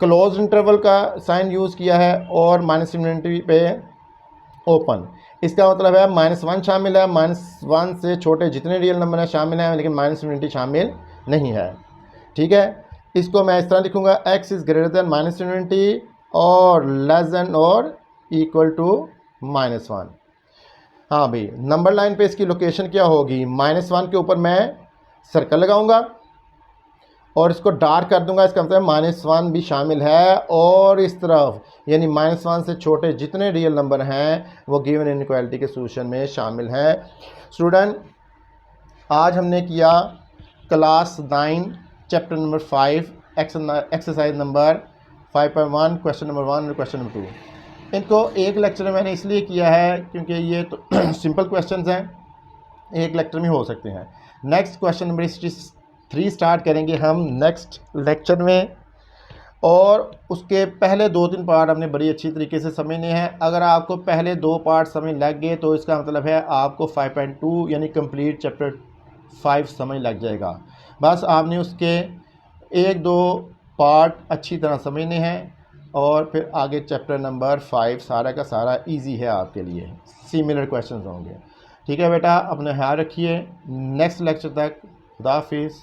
क्लोज इंटरवल का साइन यूज़ किया है और -∞ पे ओपन। इसका मतलब है -1 शामिल है, -1 से छोटे जितने रियल नंबर हैं शामिल हैं, लेकिन -∞ शामिल नहीं है। ठीक है, इसको मैं इस तरह लिखूंगा, x इज़ ग्रेटर देन -∞ और लेस देन और इक्वल टू -1। हाँ भाई, नंबर लाइन पे इसकी लोकेशन क्या होगी, -1 के ऊपर मैं सर्कल लगाऊंगा और इसको डार्क कर दूंगा, इसका मतलब -1 भी शामिल है। और इस तरफ यानी -1 से छोटे जितने रियल नंबर हैं वो गिवन इनइक्वालिटी के सोल्यूशन में शामिल हैं। स्टूडेंट, आज हमने किया class 9 chapter number 5 exercise number 5.1 question number 1 और क्वेश्चन नंबर 2। इनको एक लेक्चर में मैंने इसलिए किया है क्योंकि ये तो सिंपल क्वेश्चंस हैं, एक लेक्चर में हो सकते हैं। नेक्स्ट क्वेश्चन नंबर 3 स्टार्ट करेंगे हम नेक्स्ट लेक्चर में, और उसके पहले 2-3 पार्ट हमने बड़ी अच्छी तरीके से समझने हैं। अगर आपको पहले 2 पार्ट समझ लग गए तो इसका मतलब है आपको 5.2 यानी कंप्लीट चैप्टर 5 समझ लग जाएगा। बस आपने उसके 1-2 पार्ट अच्छी तरह समझने हैं और फिर आगे चैप्टर नंबर 5 सारा का सारा इजी है आपके लिए, सिमिलर क्वेश्चंस होंगे। ठीक है बेटा, अपना ख्याल रखिए। नेक्स्ट लेक्चर तक खुदा हाफिज़।